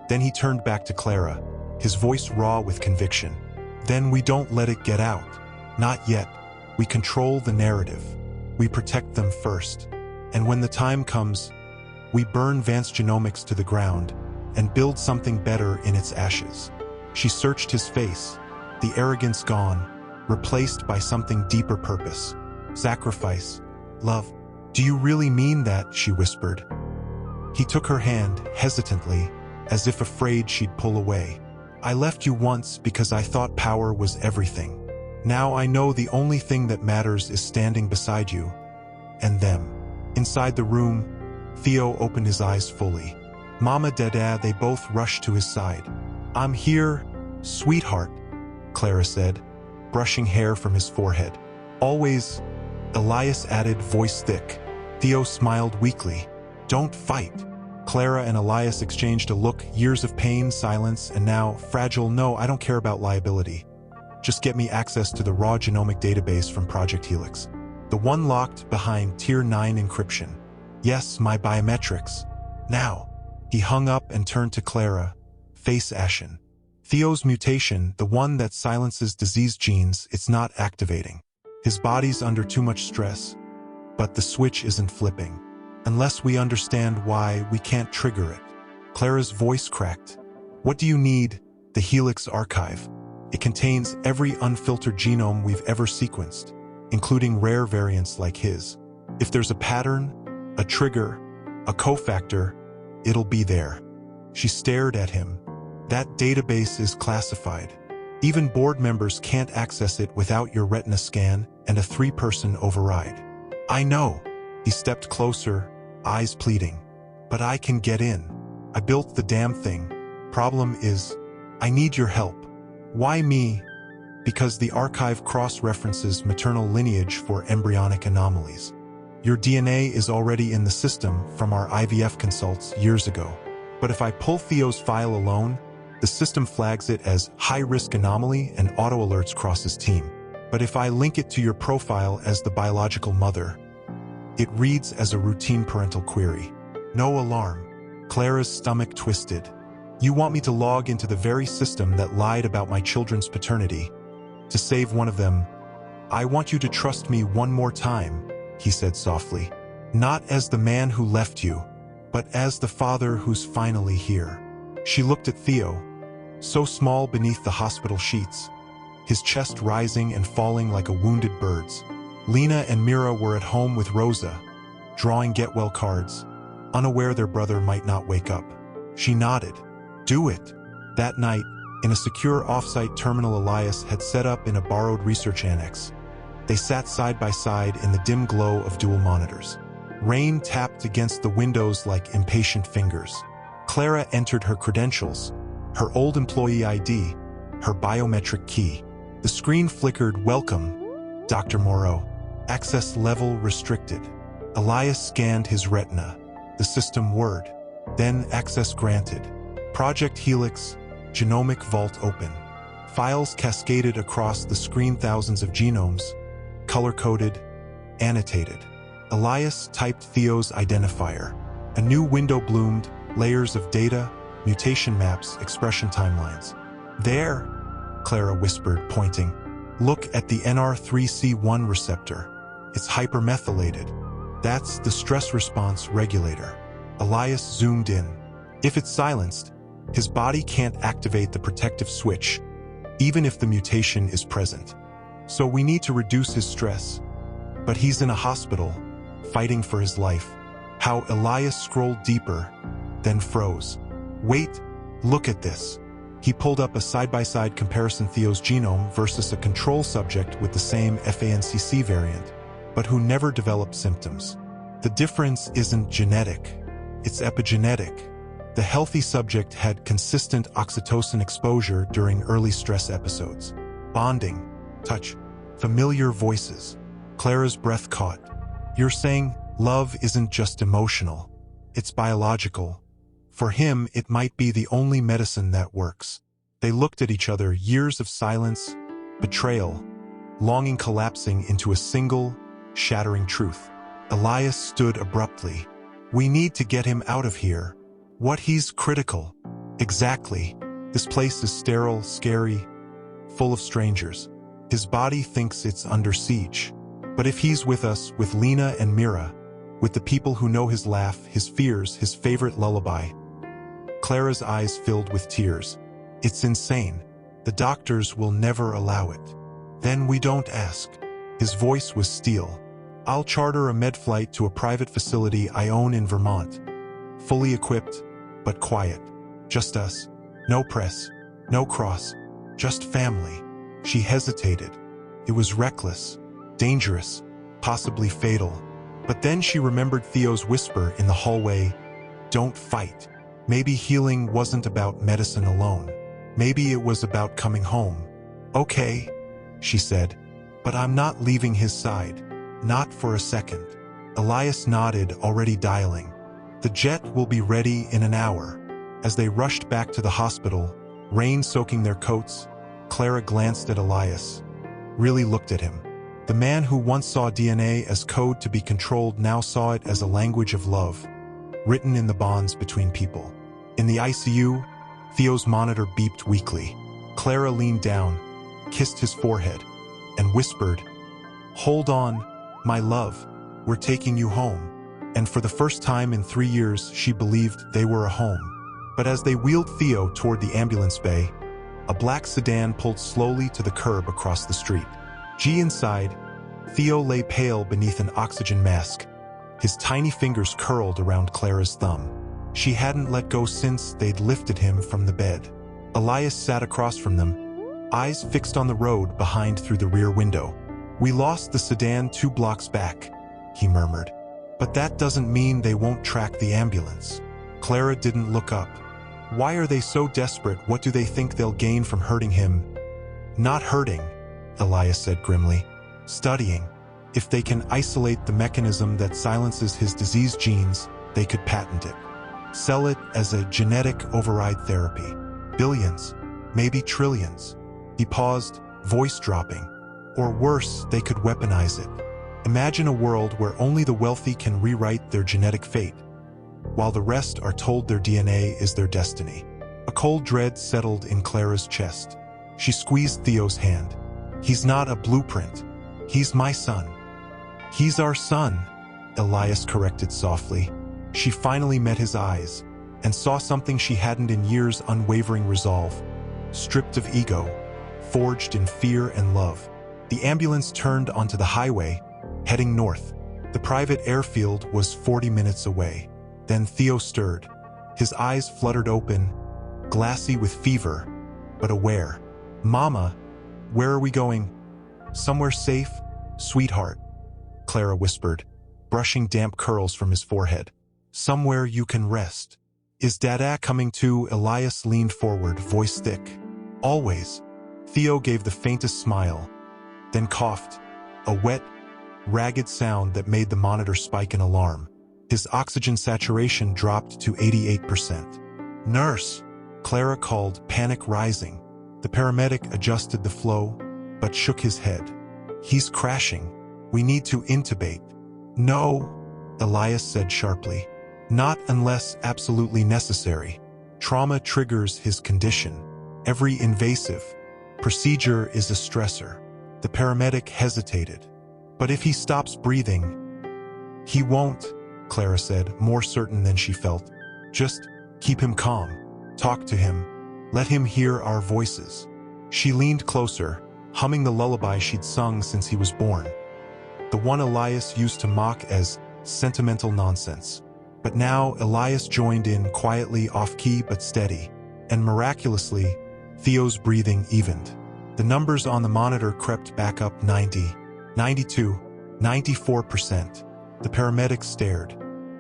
Then he turned back to Clara, his voice raw with conviction. Then we don't let it get out. Not yet. We control the narrative. We protect them first. And when the time comes, we burn Vance Genomics to the ground and build something better in its ashes. She searched his face, the arrogance gone, replaced by something deeper: purpose, sacrifice, love. Do you really mean that? She whispered. He took her hand, hesitantly, as if afraid she'd pull away. I left you once because I thought power was everything. Now I know the only thing that matters is standing beside you and them. Inside the room, Theo opened his eyes fully. Mama, Dada, they both rushed to his side. I'm here, sweetheart, Clara said, brushing hair from his forehead. Always, Elias added, voice thick. Theo smiled weakly. Don't fight. Clara and Elias exchanged a look, years of pain, silence, and now, fragile. No, I don't care about liability. Just get me access to the raw genomic database from Project Helix. The one locked behind Tier 9 encryption. Yes, my biometrics. Now. He hung up and turned to Clara, face ashen. Theo's mutation, the one that silences disease genes, it's not activating. His body's under too much stress, but the switch isn't flipping. Unless we understand why, we can't trigger it. Clara's voice cracked. What do you need? The Helix archive. It contains every unfiltered genome we've ever sequenced, including rare variants like his. If there's a pattern, a trigger, a cofactor, it'll be there. She stared at him. That database is classified. Even board members can't access it without your retina scan and a 3-person override. I know. He stepped closer, eyes pleading. But I can get in. I built the damn thing. Problem is, I need your help. Why me? Because the archive cross-references maternal lineage for embryonic anomalies. Your DNA is already in the system from our IVF consults years ago. But if I pull Theo's file alone, the system flags it as high-risk anomaly and auto-alerts Cross's team. But if I link it to your profile as the biological mother, it reads as a routine parental query. No alarm. Clara's stomach twisted. You want me to log into the very system that lied about my children's paternity? To save one of them, I want you to trust me one more time, he said softly. Not as the man who left you, but as the father who's finally here. She looked at Theo, so small beneath the hospital sheets, his chest rising and falling like a wounded bird's. Lena and Mira were at home with Rosa, drawing get-well cards, unaware their brother might not wake up. She nodded. Do it. That night, in a secure off-site terminal Elias had set up in a borrowed research annex. They sat side by side in the dim glow of dual monitors. Rain tapped against the windows like impatient fingers. Clara entered her credentials, her old employee ID, her biometric key. The screen flickered, Welcome, Dr. Moreau. Access level restricted. Elias scanned his retina. The system word. Then access granted. Project Helix, genomic vault open. Files cascaded across the screen, thousands of genomes, color-coded, annotated. Elias typed Theo's identifier. A new window bloomed, layers of data, mutation maps, expression timelines. There, Clara whispered, pointing. Look at the NR3C1 receptor. It's hypermethylated. That's the stress response regulator. Elias zoomed in. If it's silenced, his body can't activate the protective switch, even if the mutation is present. So we need to reduce his stress. But he's in a hospital, fighting for his life. How Elias scrolled deeper, then froze. Wait, look at this. He pulled up a side-by-side comparison: Theo's genome versus a control subject with the same FANCC variant, but who never developed symptoms. The difference isn't genetic, it's epigenetic. The healthy subject had consistent oxytocin exposure during early stress episodes. Bonding, touch, familiar voices. Clara's breath caught. You're saying love isn't just emotional, it's biological. For him, it might be the only medicine that works. They looked at each other, years of silence, betrayal, longing collapsing into a single, shattering truth. Elias stood abruptly. We need to get him out of here. What? He's critical. Exactly. This place is sterile, scary, full of strangers. His body thinks it's under siege. But if he's with us, with Lena and Mira, with the people who know his laugh, his fears, his favorite lullaby. Clara's eyes filled with tears. It's insane. The doctors will never allow it. Then we don't ask. His voice was steel. I'll charter a med flight to a private facility I own in Vermont. Fully equipped, but quiet. Just us. No press. No cross. Just family. She hesitated. It was reckless. Dangerous. Possibly fatal. But then she remembered Theo's whisper in the hallway. Don't fight. Maybe healing wasn't about medicine alone. Maybe it was about coming home. Okay, she said, but I'm not leaving his side. Not for a second. Elias nodded, already dialing. The jet will be ready in an hour. As they rushed back to the hospital, rain soaking their coats, Clara glanced at Elias. Really looked at him. The man who once saw DNA as code to be controlled now saw it as a language of love, written in the bonds between people. In the ICU, Theo's monitor beeped weakly. Clara leaned down, kissed his forehead, and whispered, Hold on, my love, we're taking you home. And for the first time in 3 years, she believed they were a home. But as they wheeled Theo toward the ambulance bay, a black sedan pulled slowly to the curb across the street. Inside, Theo lay pale beneath an oxygen mask, his tiny fingers curled around Clara's thumb. She hadn't let go since they'd lifted him from the bed. Elias sat across from them, eyes fixed on the road behind through the rear window. We lost the sedan 2 blocks back, he murmured. But that doesn't mean they won't track the ambulance. Clara didn't look up. Why are they so desperate? What do they think they'll gain from hurting him? Not hurting, Elias said grimly. Studying. If they can isolate the mechanism that silences his disease genes, they could patent it. Sell it as a genetic override therapy. Billions, maybe trillions. He paused, voice dropping. Or worse, they could weaponize it. Imagine a world where only the wealthy can rewrite their genetic fate, while the rest are told their DNA is their destiny. A cold dread settled in Clara's chest. She squeezed Theo's hand. He's not a blueprint. He's my son. He's our son, Elias corrected softly. She finally met his eyes and saw something she hadn't in years: unwavering resolve, stripped of ego, forged in fear and love. The ambulance turned onto the highway, heading north. The private airfield was 40 minutes away. Then Theo stirred. His eyes fluttered open, glassy with fever, but aware. Mama, where are we going? Somewhere safe, sweetheart, Clara whispered, brushing damp curls from his forehead. Somewhere you can rest. Is Dada coming too? Elias leaned forward, voice thick. Always. Theo gave the faintest smile, then coughed, a wet, ragged sound that made the monitor spike in alarm. His oxygen saturation dropped to 88%. "Nurse!" Clara called, panic rising. The paramedic adjusted the flow, but shook his head. "He's crashing. We need to intubate." "No," Elias said sharply. "Not unless absolutely necessary. Trauma triggers his condition. Every invasive procedure is a stressor." The paramedic hesitated. "But if he stops breathing..." "He won't," Clara said, more certain than she felt. "Just keep him calm. Talk to him. Let him hear our voices." She leaned closer, humming the lullaby she'd sung since he was born. The one Elias used to mock as sentimental nonsense. But now Elias joined in, quietly, off-key but steady. And miraculously, Theo's breathing evened. The numbers on the monitor crept back up: 90, 92, 94%. The paramedic stared.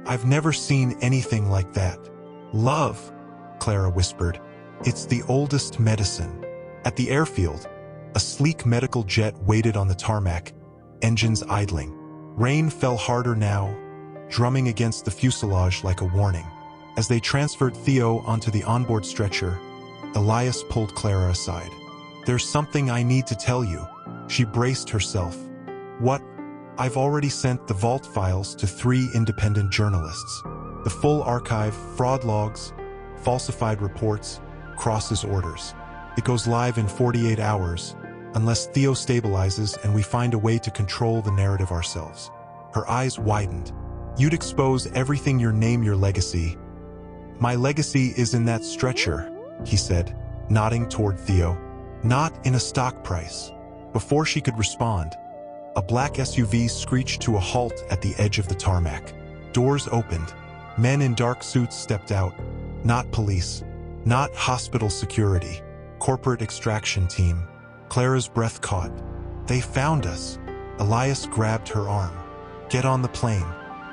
"I've never seen anything like that." "Love," Clara whispered. "It's the oldest medicine." At the airfield, a sleek medical jet waited on the tarmac, engines idling. Rain fell harder now, drumming against the fuselage like a warning. As they transferred Theo onto the onboard stretcher, Elias pulled Clara aside. "There's something I need to tell you." She braced herself. "What?" "I've already sent the vault files to 3 independent journalists. The full archive, fraud logs, falsified reports, crosses orders. It goes live in 48 hours, unless Theo stabilizes and we find a way to control the narrative ourselves." Her eyes widened. "You'd expose everything, your name, your legacy." "My legacy is in that stretcher," he said, nodding toward Theo. "Not in a stock price." Before she could respond, a black SUV screeched to a halt at the edge of the tarmac. Doors opened. Men in dark suits stepped out. Not police. Not hospital security. Corporate extraction team. Clara's breath caught. "They found us." Elias grabbed her arm. "Get on the plane.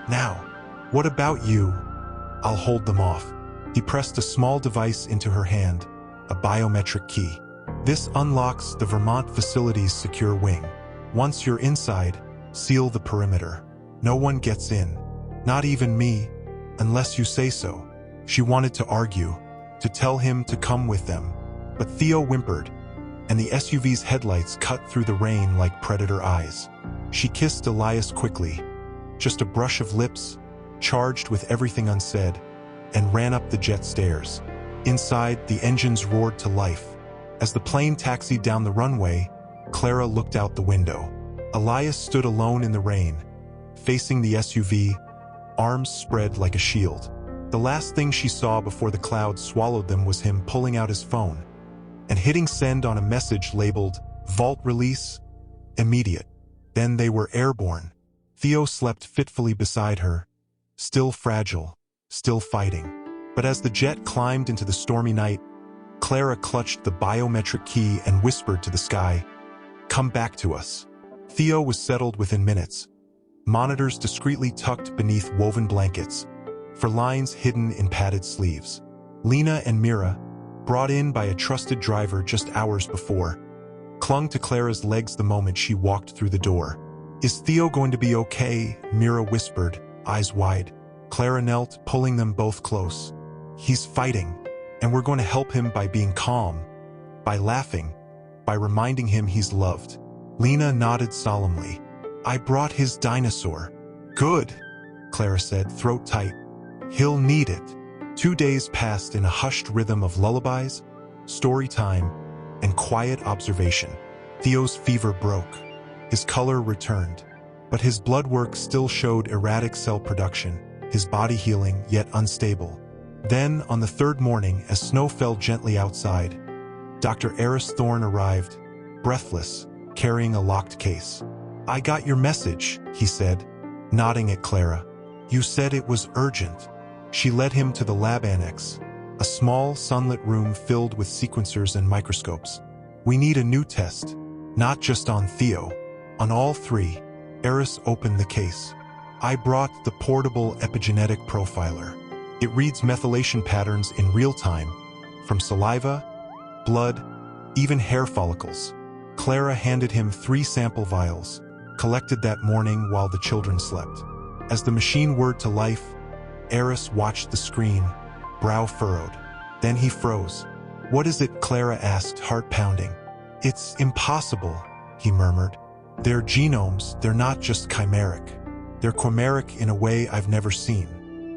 Now." "What about you?" "I'll hold them off." He pressed a small device into her hand, a biometric key. "This unlocks the Vermont facility's secure wing. Once you're inside, seal the perimeter. No one gets in. Not even me, unless you say so." She wanted to argue, to tell him to come with them. But Theo whimpered, and the SUV's headlights cut through the rain like predator eyes. She kissed Elias quickly, just a brush of lips, charged with everything unsaid, and ran up the jet stairs. Inside, the engines roared to life. As the plane taxied down the runway, Clara looked out the window. Elias stood alone in the rain, facing the SUV, arms spread like a shield. The last thing she saw before the clouds swallowed them was him pulling out his phone and hitting send on a message labeled "Vault Release, Immediate." Then they were airborne. Theo slept fitfully beside her, still fragile, still fighting. But as the jet climbed into the stormy night, Clara clutched the biometric key and whispered to the sky, "Come back to us." Theo was settled within minutes, monitors discreetly tucked beneath woven blankets, for lines hidden in padded sleeves. Lena and Mira, brought in by a trusted driver just hours before, clung to Clara's legs the moment she walked through the door. "Is Theo going to be okay?" Mira whispered, eyes wide. Clara knelt, pulling them both close. "He's fighting, and we're going to help him by being calm, by laughing, by reminding him he's loved." Lena nodded solemnly. "I brought his dinosaur." "Good," Clara said, throat tight. "He'll need it." 2 days passed in a hushed rhythm of lullabies, story time, and quiet observation. Theo's fever broke. His color returned, but his blood work still showed erratic cell production, his body healing yet unstable. Then, on the 3rd morning, as snow fell gently outside, Dr. Eris Thorne arrived, breathless, carrying a locked case. "I got your message," he said, nodding at Clara. "You said it was urgent." She led him to the lab annex, a small, sunlit room filled with sequencers and microscopes. "We need a new test, not just on Theo, on all 3. Eris opened the case. "I brought the portable epigenetic profiler. It reads methylation patterns in real time, from saliva, blood, even hair follicles." Clara handed him 3 sample vials, collected that morning while the children slept. As the machine whirred to life, Eris watched the screen, brow furrowed. Then he froze. "What is it?" Clara asked, heart pounding. "It's impossible," he murmured. "Their genomes, they're not just chimeric. They're chimeric in a way I've never seen.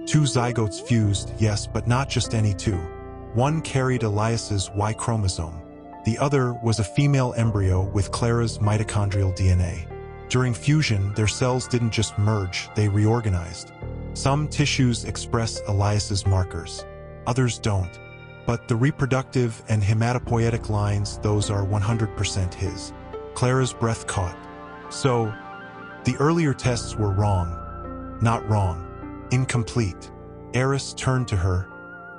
Two zygotes fused, yes, but not just any two. One carried Elias's Y chromosome. The other was a female embryo with Clara's mitochondrial DNA. During fusion, their cells didn't just merge, they reorganized. Some tissues express Elias's markers, others don't. But the reproductive and hematopoietic lines, those are 100% his." Clara's breath caught. "So, the earlier tests were wrong." "Not wrong. Incomplete." Eris turned to her,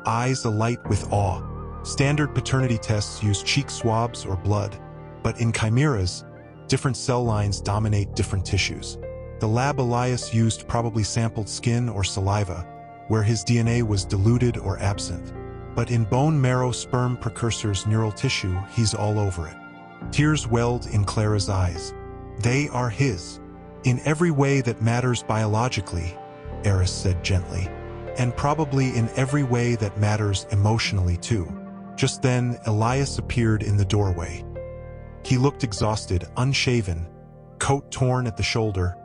eyes alight with awe. "Standard paternity tests use cheek swabs or blood, but in chimeras, different cell lines dominate different tissues. The lab Elias used probably sampled skin or saliva, where his DNA was diluted or absent. But in bone marrow sperm precursors neural tissue, he's all over it." Tears welled in Clara's eyes. "They are his. In every way that matters biologically," Eris said gently. "And probably in every way that matters emotionally too." Just then, Elias appeared in the doorway. He looked exhausted, unshaven, coat torn at the shoulder,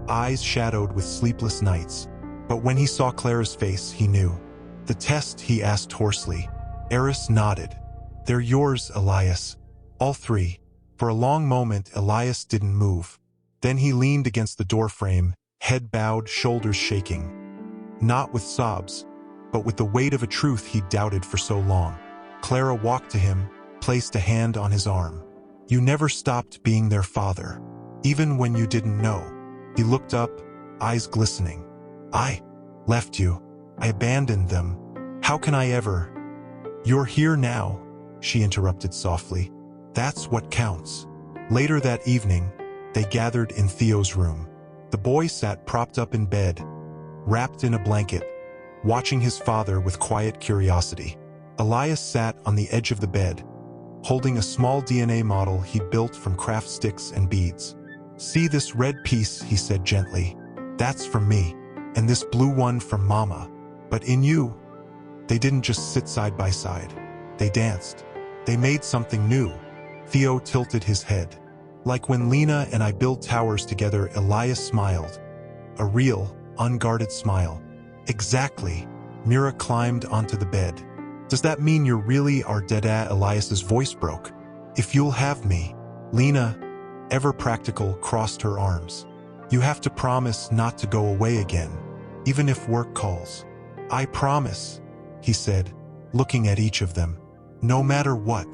eyes shadowed with sleepless nights. But when he saw Clara's face, he knew. "The test?" he asked hoarsely. Eris nodded. "They're yours, Elias. All three." For a long moment, Elias didn't move. Then he leaned against the doorframe, head bowed, shoulders shaking. Not with sobs, but with the weight of a truth he'd doubted for so long. Clara walked to him, placed a hand on his arm. "You never stopped being their father, even when you didn't know." He looked up, eyes glistening. "I left you. I abandoned them. How can I ever?" "You're here now," she interrupted softly. "That's what counts." Later that evening, they gathered in Theo's room. The boy sat propped up in bed, wrapped in a blanket, watching his father with quiet curiosity. Elias sat on the edge of the bed, holding a small DNA model he'd built from craft sticks and beads. "See this red piece," he said gently. "That's from me, and this blue one from Mama. But in you." They didn't just sit side by side. They danced. They made something new. Theo tilted his head. "Like when Lena and I built towers together," Elias smiled. A real, unguarded smile. "Exactly." Mira climbed onto the bed. "Does that mean you're really our dada?" Elias's voice broke. "If you'll have me." Lena, ever practical, crossed her arms. "You have to promise not to go away again, even if work calls." "I promise," he said, looking at each of them. "No matter what."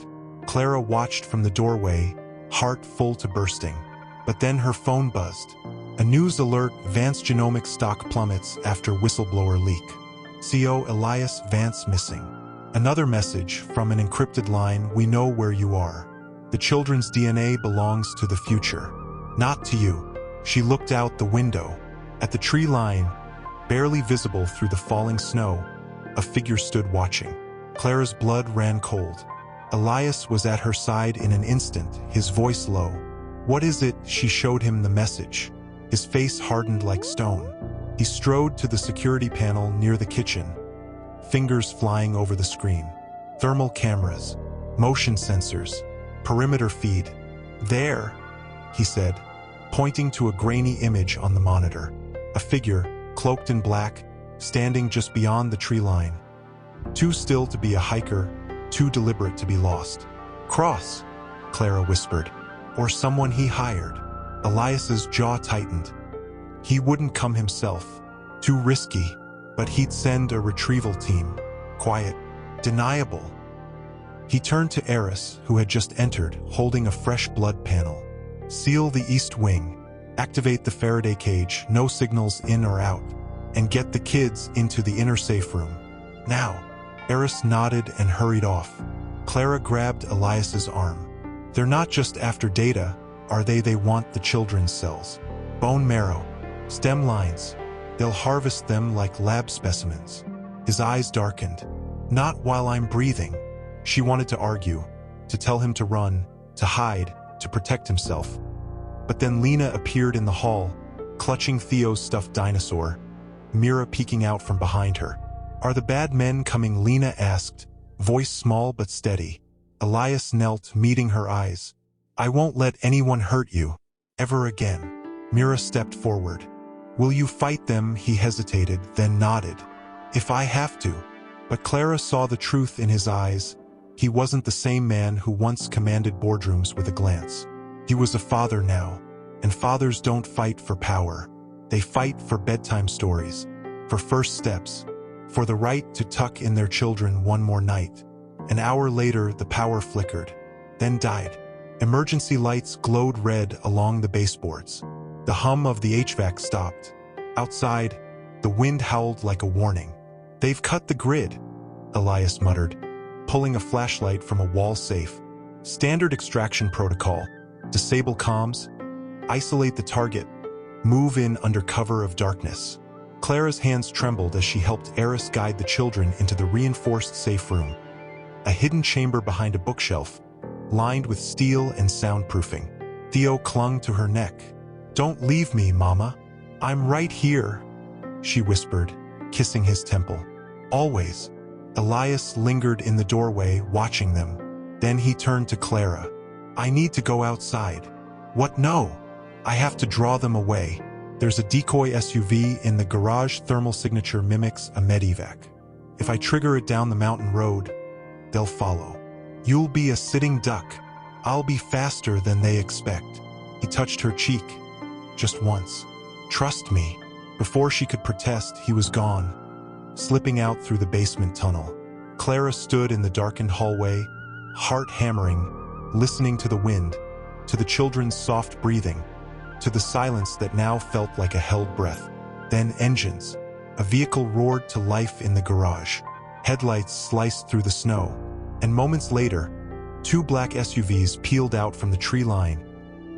Clara watched from the doorway, heart full to bursting. But then her phone buzzed. A news alert: Vance genomic stock plummets after whistleblower leak. CO Elias Vance missing. Another message from an encrypted line: "We know where you are. The children's DNA belongs to the future, not to you." She looked out the window. At the tree line, barely visible through the falling snow, a figure stood watching. Clara's blood ran cold. Elias was at her side in an instant, his voice low. "What is it?" She showed him the message. His face hardened like stone. He strode to the security panel near the kitchen, fingers flying over the screen. Thermal cameras, motion sensors, perimeter feed. "There," he said, pointing to a grainy image on the monitor. A figure, cloaked in black, standing just beyond the tree line. Too still to be a hiker, too deliberate to be lost. "Cross," Clara whispered. "Or someone he hired." Elias's jaw tightened. He wouldn't come himself. Too risky. But he'd send a retrieval team. Quiet. Deniable. He turned to Eris, who had just entered, holding a fresh blood panel. "Seal the east wing. Activate the Faraday cage, no signals in or out. And get the kids into the inner safe room. Now." Eris nodded and hurried off. Clara grabbed Elias's arm. "They're not just after data, are they? They want the children's cells. Bone marrow. Stem lines. They'll harvest them like lab specimens." His eyes darkened. "Not while I'm breathing." She wanted to argue, to tell him to run, to hide, to protect himself. But then Lena appeared in the hall, clutching Theo's stuffed dinosaur, Mira peeking out from behind her. "Are the bad men coming?" Lena asked, voice small but steady. Elias knelt, meeting her eyes. "I won't let anyone hurt you, ever again." Mira stepped forward. "Will you fight them?" He hesitated, then nodded. "If I have to." But Clara saw the truth in his eyes. He wasn't the same man who once commanded boardrooms with a glance. He was a father now, and fathers don't fight for power. They fight for bedtime stories, for first steps, for the right to tuck in their children one more night. An hour later, the power flickered, then died. Emergency lights glowed red along the baseboards. The hum of the HVAC stopped. Outside, the wind howled like a warning. "They've cut the grid," Elias muttered, pulling a flashlight from a wall safe. "Standard extraction protocol. Disable comms, isolate the target, move in under cover of darkness." Clara's hands trembled as she helped Eris guide the children into the reinforced safe room, a hidden chamber behind a bookshelf, lined with steel and soundproofing. Theo clung to her neck. "Don't leave me, Mama. I'm right here," she whispered, kissing his temple. "Always." Elias lingered in the doorway, watching them. Then he turned to Clara. "I need to go outside." "What? No. I have to draw them away. There's a decoy SUV in the garage. Thermal signature mimics a medevac. If I trigger it down the mountain road, they'll follow. You'll be a sitting duck. I'll be faster than they expect." He touched her cheek, just once. "Trust me." Before she could protest, he was gone, slipping out through the basement tunnel. Clara stood in the darkened hallway, heart hammering, listening to the wind, to the children's soft breathing, to the silence that now felt like a held breath. Then engines. A vehicle roared to life in the garage. Headlights sliced through the snow, and moments later, 2 black SUVs peeled out from the tree line,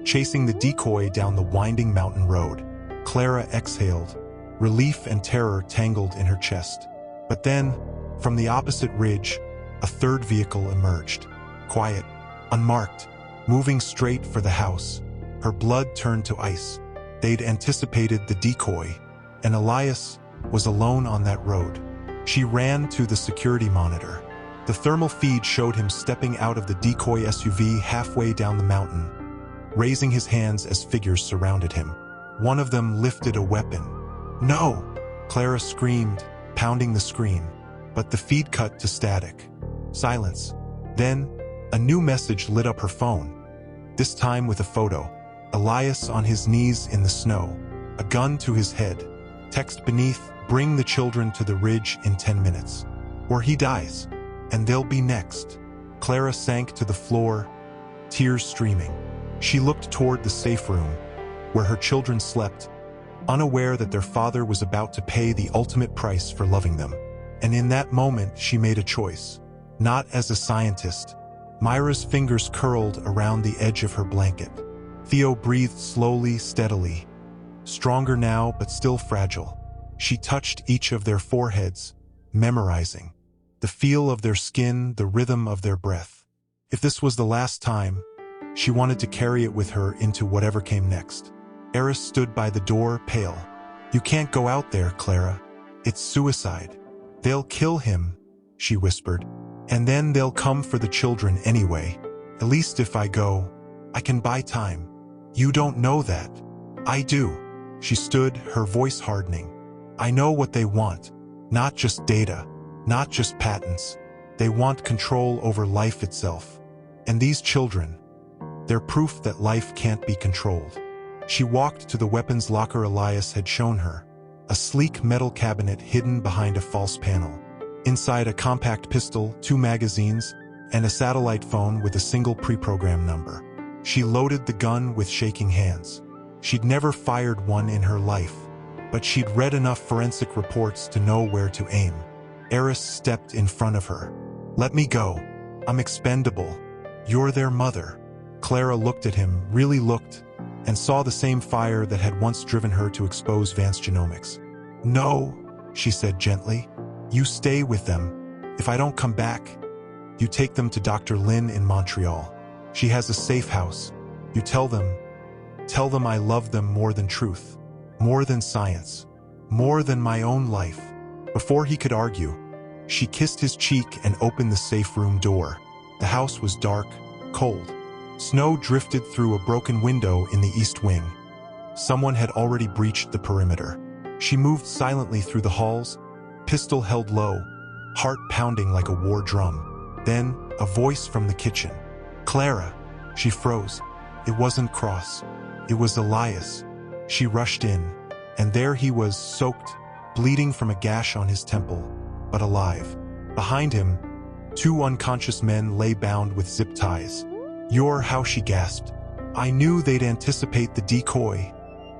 chasing the decoy down the winding mountain road. Clara exhaled, relief and terror tangled in her chest. But then, from the opposite ridge, a third vehicle emerged. Quiet, unmarked, moving straight for the house. Her blood turned to ice. They'd anticipated the decoy, and Elias was alone on that road. She ran to the security monitor. The thermal feed showed him stepping out of the decoy SUV halfway down the mountain, raising his hands as figures surrounded him. One of them lifted a weapon. "No!" Clara screamed, pounding the screen, but the feed cut to static. Silence. Then, a new message lit up her phone, this time with a photo. Elias on his knees in the snow, a gun to his head. Text beneath, "Bring the children to the ridge in 10 minutes, or he dies, and they'll be next." Clara sank to the floor, tears streaming. She looked toward the safe room, where her children slept, unaware that their father was about to pay the ultimate price for loving them. And in that moment, she made a choice. Not as a scientist. Myra's fingers curled around the edge of her blanket. Theo breathed slowly, steadily. Stronger now, but still fragile. She touched each of their foreheads, memorizing the feel of their skin, the rhythm of their breath. If this was the last time, she wanted to carry it with her into whatever came next. Eris stood by the door, pale. "You can't go out there, Clara. It's suicide. They'll kill him," she whispered. "And then they'll come for the children anyway. At least if I go, I can buy time." "You don't know that." "I do." She stood, her voice hardening. "I know what they want. Not just data, not just patents. They want control over life itself. And these children, they're proof that life can't be controlled." She walked to the weapons locker Elias had shown her, a sleek metal cabinet hidden behind a false panel. Inside, a compact pistol, 2 magazines, and a satellite phone with a single pre-programmed number. She loaded the gun with shaking hands. She'd never fired one in her life, but she'd read enough forensic reports to know where to aim. Eris stepped in front of her. "Let me go. I'm expendable. You're their mother." Clara looked at him, really looked, and saw the same fire that had once driven her to expose Vance Genomics. "No," she said gently. "You stay with them. If I don't come back, you take them to Dr. Lin in Montreal. She has a safe house. You tell them Tell them I love them more than truth, more than science, more than my own life. Before he could argue, she kissed his cheek and opened the safe room door. The house was dark, cold. Snow drifted through a broken window in the east wing. Someone had already breached the perimeter. She moved silently through the halls, pistol held low, heart pounding like a war drum. Then, a voice from the kitchen. "Clara!" She froze. It wasn't Cross. It was Elias. She rushed in, and there he was, soaked, bleeding from a gash on his temple, but alive. Behind him, two unconscious men lay bound with zip ties. "You're," how she gasped. "I knew they'd anticipate the decoy,"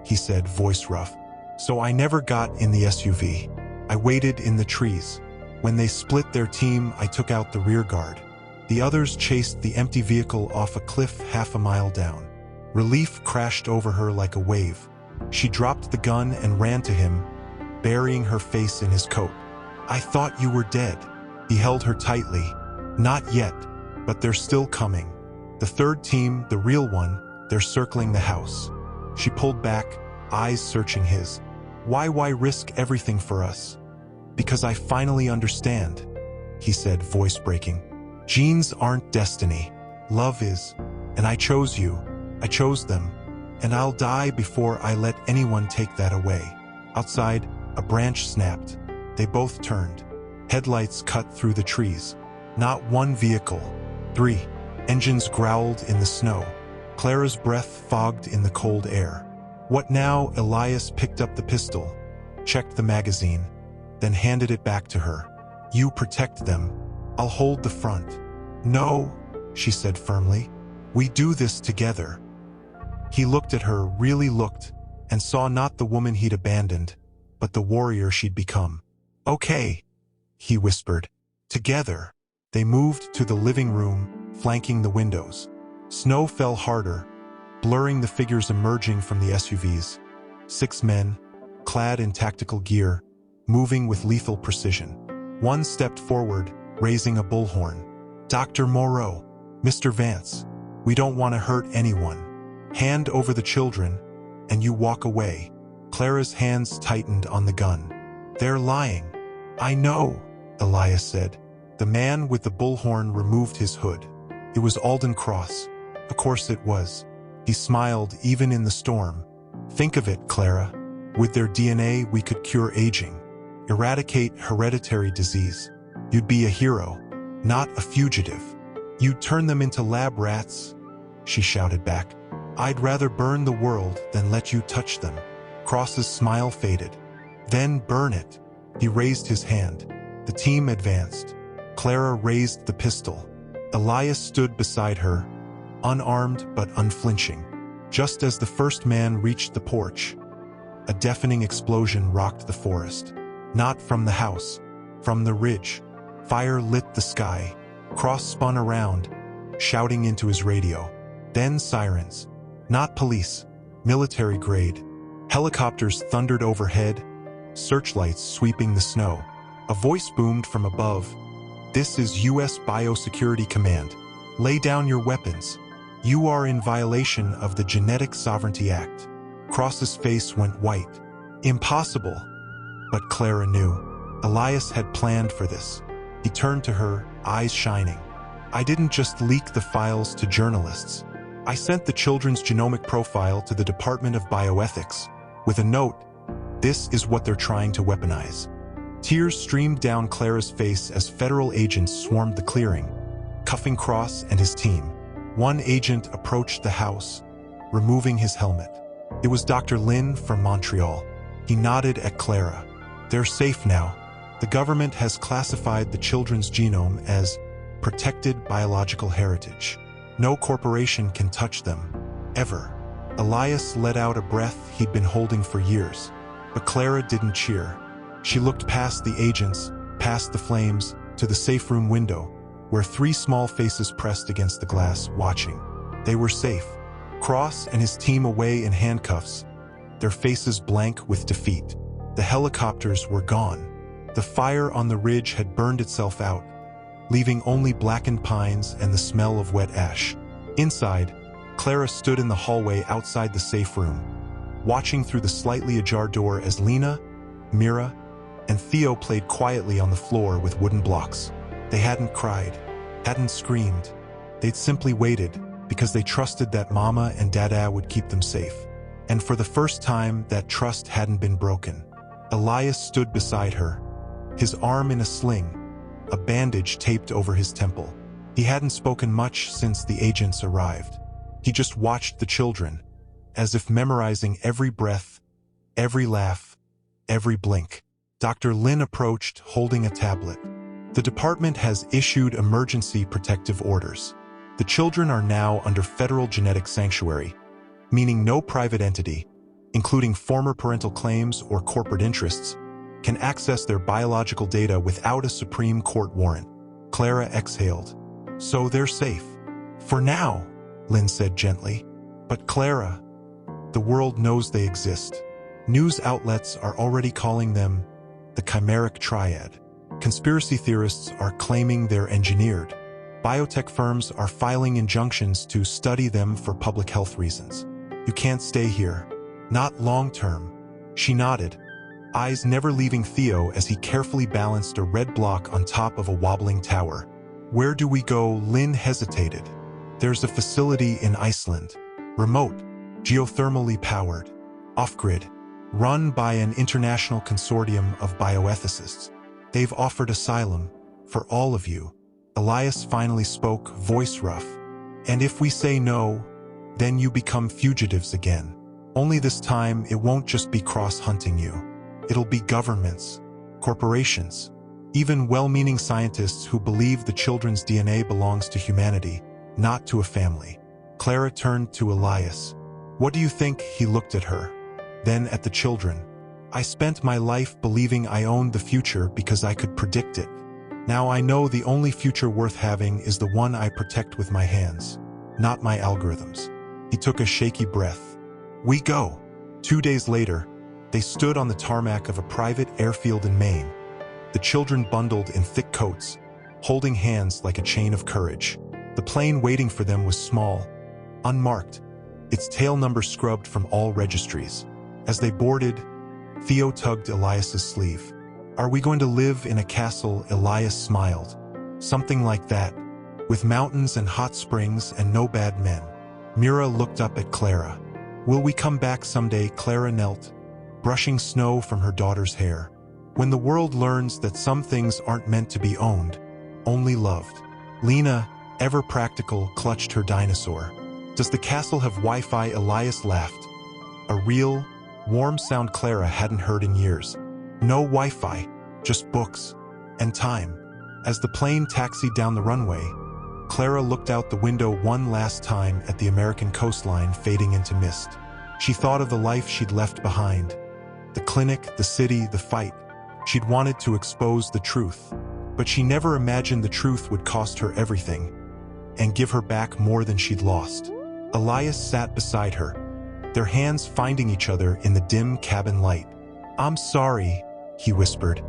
he said, voice rough. "So I never got in the SUV. I waited in the trees. When they split their team, I took out the rear guard. The others chased the empty vehicle off a cliff half a mile down." Relief crashed over her like a wave. She dropped the gun and ran to him, burying her face in his coat. "I thought you were dead." He held her tightly. "Not yet, but they're still coming. The third team, the real one, they're circling the house." She pulled back, eyes searching his. Why risk everything for us?" "Because I finally understand," he said, voice breaking. "Genes aren't destiny. Love is. And I chose you. I chose them. And I'll die before I let anyone take that away." Outside, a branch snapped. They both turned. Headlights cut through the trees. Not one vehicle. 3. Engines growled in the snow. Clara's breath fogged in the cold air. "What now?" Elias picked up the pistol, checked the magazine, then handed it back to her. "You protect them. I'll hold the front." "No," she said firmly. "We do this together." He looked at her, really looked, and saw not the woman he'd abandoned, but the warrior she'd become. "Okay," he whispered. "Together." They moved to the living room, flanking the windows. Snow fell harder, blurring the figures emerging from the SUVs. 6 men, clad in tactical gear, moving with lethal precision. One stepped forward, raising a bullhorn. "Dr. Moreau, Mr. Vance, we don't want to hurt anyone. Hand over the children, and you walk away." Clara's hands tightened on the gun. "They're lying." "I know," Elias said. The man with the bullhorn removed his hood. It was Alden Cross. Of course it was. He smiled even in the storm. "Think of it, Clara. With their DNA, we could cure aging, eradicate hereditary disease. You'd be a hero, not a fugitive. You'd turn them into lab rats," she shouted back. "I'd rather burn the world than let you touch them." Cross's smile faded. "Then burn it." He raised his hand. The team advanced. Clara raised the pistol. Elias stood beside her, unarmed but unflinching. Just as the first man reached the porch, a deafening explosion rocked the forest. Not from the house, from the ridge. Fire lit the sky. Cross spun around, shouting into his radio. Then sirens. Not police, military grade. Helicopters thundered overhead, searchlights sweeping the snow. A voice boomed from above. "This is U.S. Biosecurity Command. Lay down your weapons. You are in violation of the Genetic Sovereignty Act." Cross's face went white. Impossible. But Clara knew. Elias had planned for this. He turned to her, eyes shining. "I didn't just leak the files to journalists. I sent the children's genomic profile to the Department of Bioethics, with a note, 'This is what they're trying to weaponize.'" Tears streamed down Clara's face as federal agents swarmed the clearing, cuffing Cross and his team. One agent approached the house, removing his helmet. It was Dr. Lin from Montreal. He nodded at Clara. "They're safe now. The government has classified the children's genome as protected biological heritage. No corporation can touch them, ever." Elias let out a breath he'd been holding for years. But Clara didn't cheer. She looked past the agents, past the flames, to the safe room window, where 3 small faces pressed against the glass, watching. They were safe. Cross and his team away in handcuffs, their faces blank with defeat. The helicopters were gone. The fire on the ridge had burned itself out, leaving only blackened pines and the smell of wet ash. Inside, Clara stood in the hallway outside the safe room, watching through the slightly ajar door as Lena, Mira, and Theo played quietly on the floor with wooden blocks. They hadn't cried, hadn't screamed. They'd simply waited because they trusted that Mama and Dada would keep them safe. And for the first time, that trust hadn't been broken. Elias stood beside her, his arm in a sling, a bandage taped over his temple. He hadn't spoken much since the agents arrived. He just watched the children, as if memorizing every breath, every laugh, every blink. Dr. Lin approached, holding a tablet. The department has issued emergency protective orders. The children are now under federal genetic sanctuary, meaning no private entity, including former parental claims or corporate interests, can access their biological data without a Supreme Court warrant. Clara exhaled. So they're safe. For now, Lynn said gently. But Clara, the world knows they exist. News outlets are already calling them the chimeric triad. Conspiracy theorists are claiming they're engineered. Biotech firms are filing injunctions to study them for public health reasons. You can't stay here. Not long term. She nodded, eyes never leaving Theo as he carefully balanced a red block on top of a wobbling tower. Where do we go? Lynn hesitated. There's a facility in Iceland. Remote, geothermally powered, off-grid, run by an international consortium of bioethicists. They've offered asylum for all of you. Elias finally spoke, voice rough. And if we say no, then you become fugitives again. Only this time, it won't just be cross-hunting you. It'll be governments, corporations, even well-meaning scientists who believe the children's DNA belongs to humanity, not to a family. Clara turned to Elias. What do you think? He looked at her, then at the children. I spent my life believing I owned the future because I could predict it. Now I know the only future worth having is the one I protect with my hands, not my algorithms. He took a shaky breath. We go. 2 days later, they stood on the tarmac of a private airfield in Maine, the children bundled in thick coats, holding hands like a chain of courage. The plane waiting for them was small, unmarked, its tail number scrubbed from all registries. As they boarded, Theo tugged Elias's sleeve. Are we going to live in a castle? Elias smiled. Something like that, with mountains and hot springs and no bad men. Mira looked up at Clara. Will we come back someday? Clara knelt, brushing snow from her daughter's hair. When the world learns that some things aren't meant to be owned, only loved. Lena, ever practical, clutched her dinosaur. Does the castle have Wi-Fi? Elias laughed. A real, warm sound Clara hadn't heard in years. No Wi-Fi, just books and time. As the plane taxied down the runway, Clara looked out the window one last time at the American coastline fading into mist. She thought of the life she'd left behind. The clinic, the city, the fight. She'd wanted to expose the truth, but she never imagined the truth would cost her everything and give her back more than she'd lost. Elias sat beside her, their hands finding each other in the dim cabin light. I'm sorry, he whispered,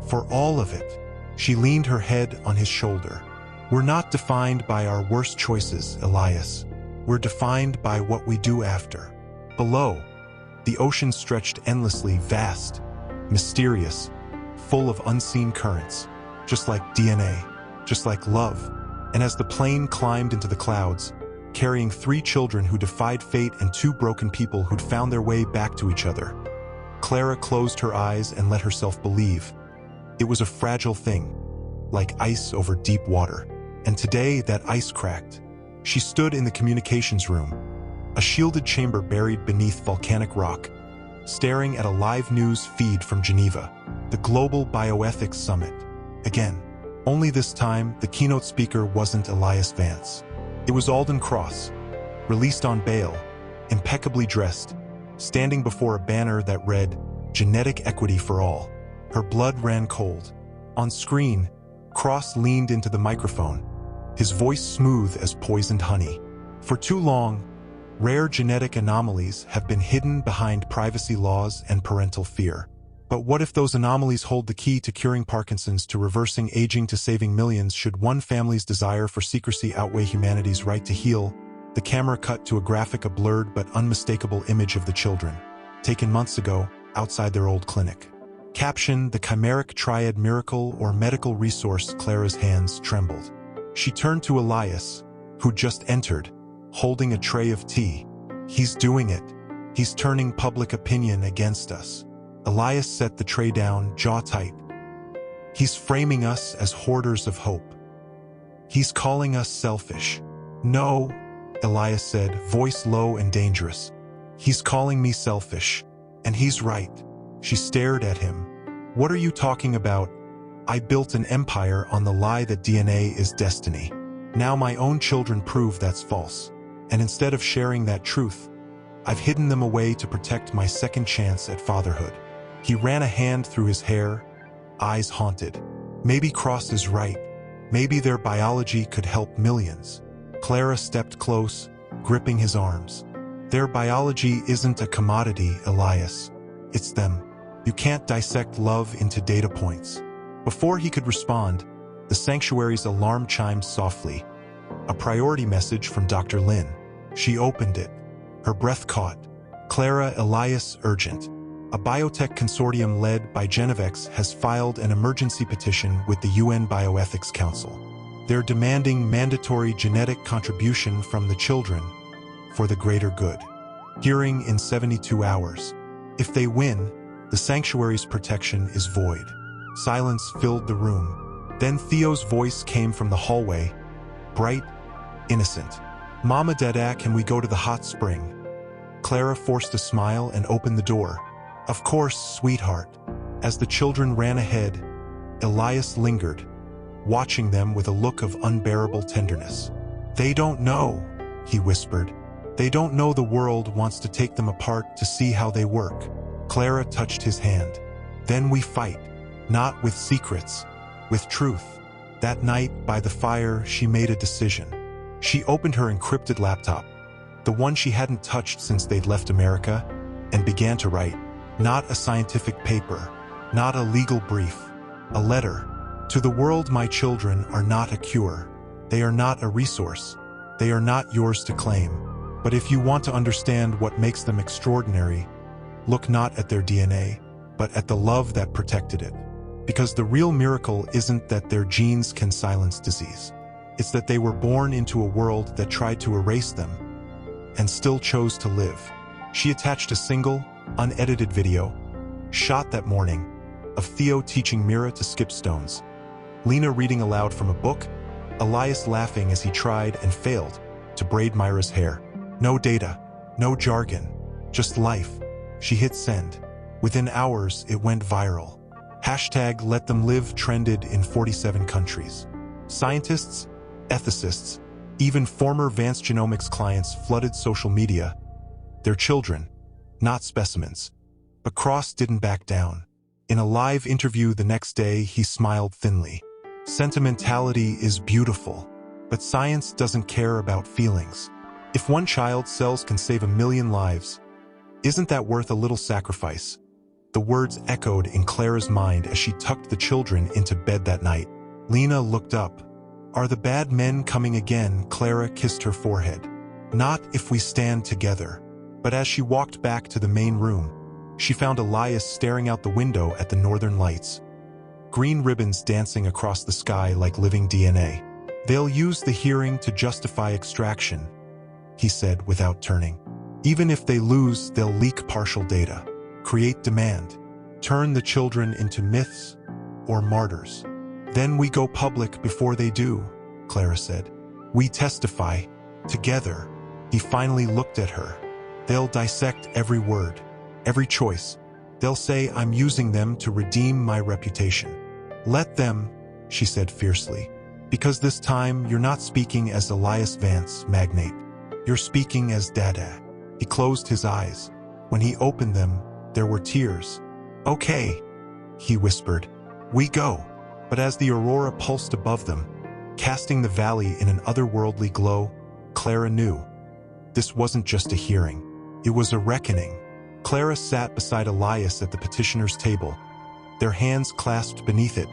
for all of it. She leaned her head on his shoulder. We're not defined by our worst choices, Elias. We're defined by what we do after. Below, the ocean stretched endlessly, vast, mysterious, full of unseen currents, just like DNA, just like love. And as the plane climbed into the clouds, carrying 3 children who defied fate and 2 broken people who'd found their way back to each other, Clara closed her eyes and let herself believe. It was a fragile thing, like ice over deep water. And today, that ice cracked. She stood in the communications room, a shielded chamber buried beneath volcanic rock, staring at a live news feed from Geneva, the Global Bioethics Summit. Again, only this time, the keynote speaker wasn't Elias Vance. It was Alden Cross, released on bail, impeccably dressed, standing before a banner that read, Genetic Equity for All. Her blood ran cold. On screen, Cross leaned into the microphone, his voice smooth as poisoned honey. For too long, rare genetic anomalies have been hidden behind privacy laws and parental fear. But what if those anomalies hold the key to curing Parkinson's, to reversing aging, to saving millions? Should one family's desire for secrecy outweigh humanity's right to heal? The camera cut to a blurred but unmistakable image of the children, taken months ago, outside their old clinic. Caption: the chimeric triad miracle or medical resource. Clara's hands trembled. She turned to Elias, who just entered, holding a tray of tea. He's doing it. He's turning public opinion against us. Elias set the tray down, jaw tight. He's framing us as hoarders of hope. He's calling us selfish. No, Elias said, voice low and dangerous. He's calling me selfish. And he's right. She stared at him. What are you talking about? I built an empire on the lie that DNA is destiny. Now my own children prove that's false. And instead of sharing that truth, I've hidden them away to protect my second chance at fatherhood. He ran a hand through his hair, eyes haunted. Maybe Cross is right. Maybe their biology could help millions. Clara stepped close, gripping his arms. Their biology isn't a commodity, Elias. It's them. You can't dissect love into data points. Before he could respond, the sanctuary's alarm chimed softly. A priority message from Dr. Lin. She opened it. Her breath caught. Clara, Elias, urgent. A biotech consortium led by Genevex has filed an emergency petition with the UN Bioethics Council. They're demanding mandatory genetic contribution from the children for the greater good. Hearing in 72 hours. If they win, the sanctuary's protection is void. Silence filled the room. Then Theo's voice came from the hallway, bright, innocent. Mama Dada, can we go to the hot spring? Clara forced a smile and opened the door. Of course, sweetheart. As the children ran ahead, Elias lingered, watching them with a look of unbearable tenderness. They don't know, he whispered. They don't know the world wants to take them apart to see how they work. Clara touched his hand. Then we fight, not with secrets, with truth. That night, by the fire, she made a decision. She opened her encrypted laptop, the one she hadn't touched since they'd left America, and began to write. Not a scientific paper, not a legal brief, a letter. To the world, my children are not a cure. They are not a resource. They are not yours to claim. But if you want to understand what makes them extraordinary, look not at their DNA, but at the love that protected it. Because the real miracle isn't that their genes can silence disease. It's that they were born into a world that tried to erase them and still chose to live. She attached a single, unedited video, shot that morning, of Theo teaching Mira to skip stones, Lena reading aloud from a book, Elias laughing as he tried and failed to braid Myra's hair. No data, no jargon, just life. She hit send. Within hours, it went viral. Hashtag Let Them Live trended in 47 countries. Scientists, ethicists, even former Vance Genomics clients flooded social media. Their children, not specimens. But Cross didn't back down. In a live interview the next day, he smiled thinly. Sentimentality is beautiful, but science doesn't care about feelings. If one child's cells can save 1 million lives, isn't that worth a little sacrifice? The words echoed in Clara's mind as she tucked the children into bed that night. Lena looked up. Are the bad men coming again? Clara kissed her forehead. Not if we stand together. But as she walked back to the main room, she found Elias staring out the window at the northern lights. Green ribbons dancing across the sky like living DNA. They'll use the hearing to justify extraction, he said without turning. Even if they lose, they'll leak partial data, create demand, turn the children into myths or martyrs. Then we go public before they do, Clara said. We testify, together. He finally looked at her. They'll dissect every word, every choice. They'll say I'm using them to redeem my reputation. Let them, she said fiercely. Because this time you're not speaking as Elias Vance, Magnate. You're speaking as Dada. He closed his eyes. When he opened them, there were tears. Okay, he whispered. We go. But as the aurora pulsed above them, casting the valley in an otherworldly glow, Clara knew. This wasn't just a hearing. It was a reckoning. Clara sat beside Elias at the petitioner's table, their hands clasped beneath it,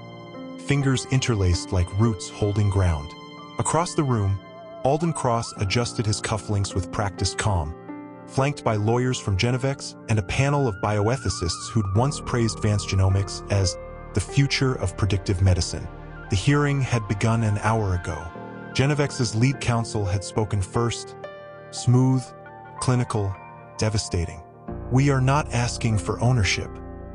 fingers interlaced like roots holding ground. Across the room, Alden Cross adjusted his cufflinks with practiced calm, flanked by lawyers from Genevex and a panel of bioethicists who'd once praised Vance Genomics as the future of predictive medicine. The hearing had begun an hour ago. Genevex's lead counsel had spoken first. Smooth, clinical, devastating. We are not asking for ownership.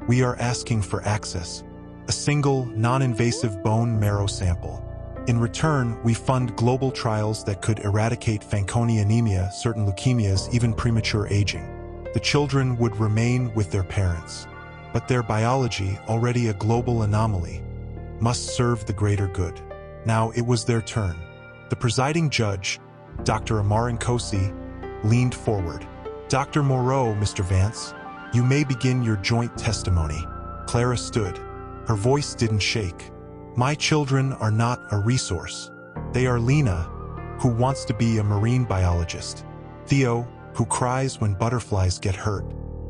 We are asking for access. A single, non-invasive bone marrow sample. In return, we fund global trials that could eradicate Fanconi anemia, certain leukemias, even premature aging. The children would remain with their parents. But their biology, already a global anomaly, must serve the greater good. Now it was their turn. The presiding judge, Dr. Amar Nkosi, leaned forward. Dr. Moreau, Mr. Vance, you may begin your joint testimony. Clara stood. Her voice didn't shake. My children are not a resource. They are Lena, who wants to be a marine biologist. Theo, who cries when butterflies get hurt.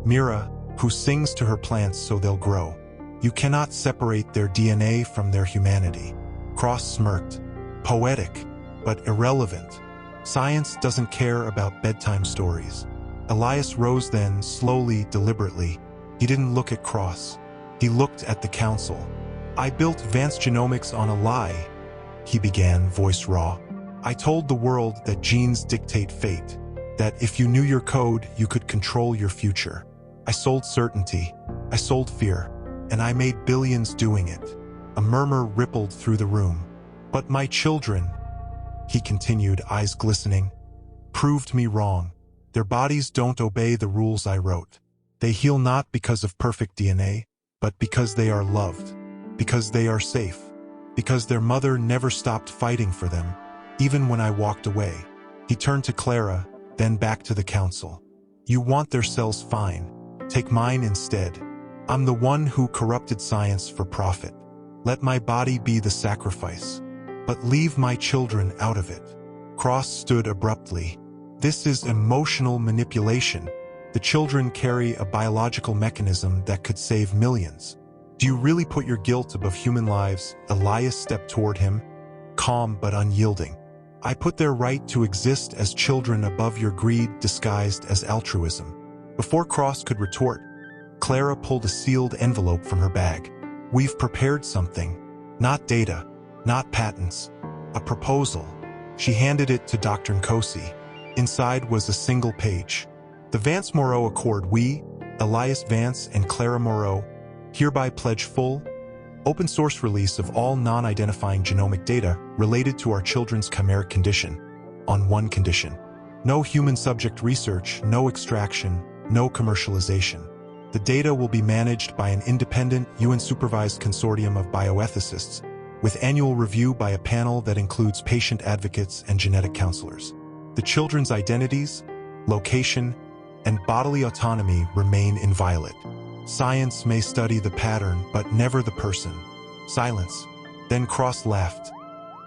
Mira, who sings to her plants so they'll grow. You cannot separate their DNA from their humanity. Cross smirked. Poetic, but irrelevant. Science doesn't care about bedtime stories. Elias rose then, slowly, deliberately. He didn't look at Cross. He looked at the council. I built Vance Genomics on a lie, he began, voice raw. I told the world that genes dictate fate, that if you knew your code, you could control your future. I sold certainty, I sold fear, and I made billions doing it. A murmur rippled through the room. But my children, he continued, eyes glistening, proved me wrong. Their bodies don't obey the rules I wrote. They heal not because of perfect DNA, but because they are loved, because they are safe, because their mother never stopped fighting for them, even when I walked away. He turned to Clara, then back to the council. You want their cells fine. Take mine instead. I'm the one who corrupted science for profit. Let my body be the sacrifice, but leave my children out of it. Cross stood abruptly. This is emotional manipulation. The children carry a biological mechanism that could save millions. Do you really put your guilt above human lives? Elias stepped toward him, calm but unyielding. I put their right to exist as children above your greed disguised as altruism. Before Cross could retort, Clara pulled a sealed envelope from her bag. We've prepared something. Not data, not patents. A proposal. She handed it to Dr. Nkosi. Inside was a single page. The Vance Moreau Accord. We, Elias Vance and Clara Moreau, hereby pledge full, open-source release of all non-identifying genomic data related to our children's chimeric condition, on one condition. No human subject research, no extraction, no commercialization. The data will be managed by an independent, UN-supervised consortium of bioethicists, with annual review by a panel that includes patient advocates and genetic counselors. The children's identities, location, and bodily autonomy remain inviolate. Science may study the pattern, but never the person. Silence. Then Cross laughed.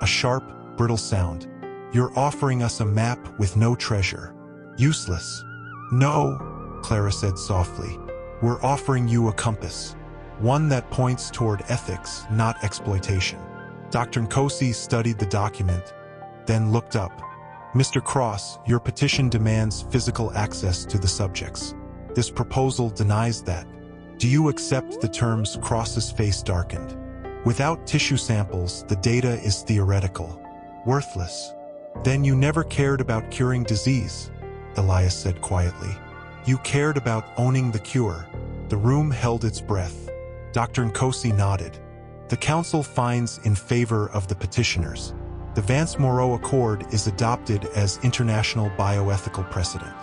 A sharp, brittle sound. You're offering us a map with no treasure. Useless. No, Clara said softly. We're offering you a compass. One that points toward ethics, not exploitation. Dr. Nkosi studied the document, then looked up. Mr. Cross, your petition demands physical access to the subjects. This proposal denies that. Do you accept the terms? Cross's face darkened. Without tissue samples, the data is theoretical. Worthless. Then you never cared about curing disease, Elias said quietly. You cared about owning the cure. The room held its breath. Dr. Nkosi nodded. The council finds in favor of the petitioners. The Vance Moreau Accord is adopted as international bioethical precedent.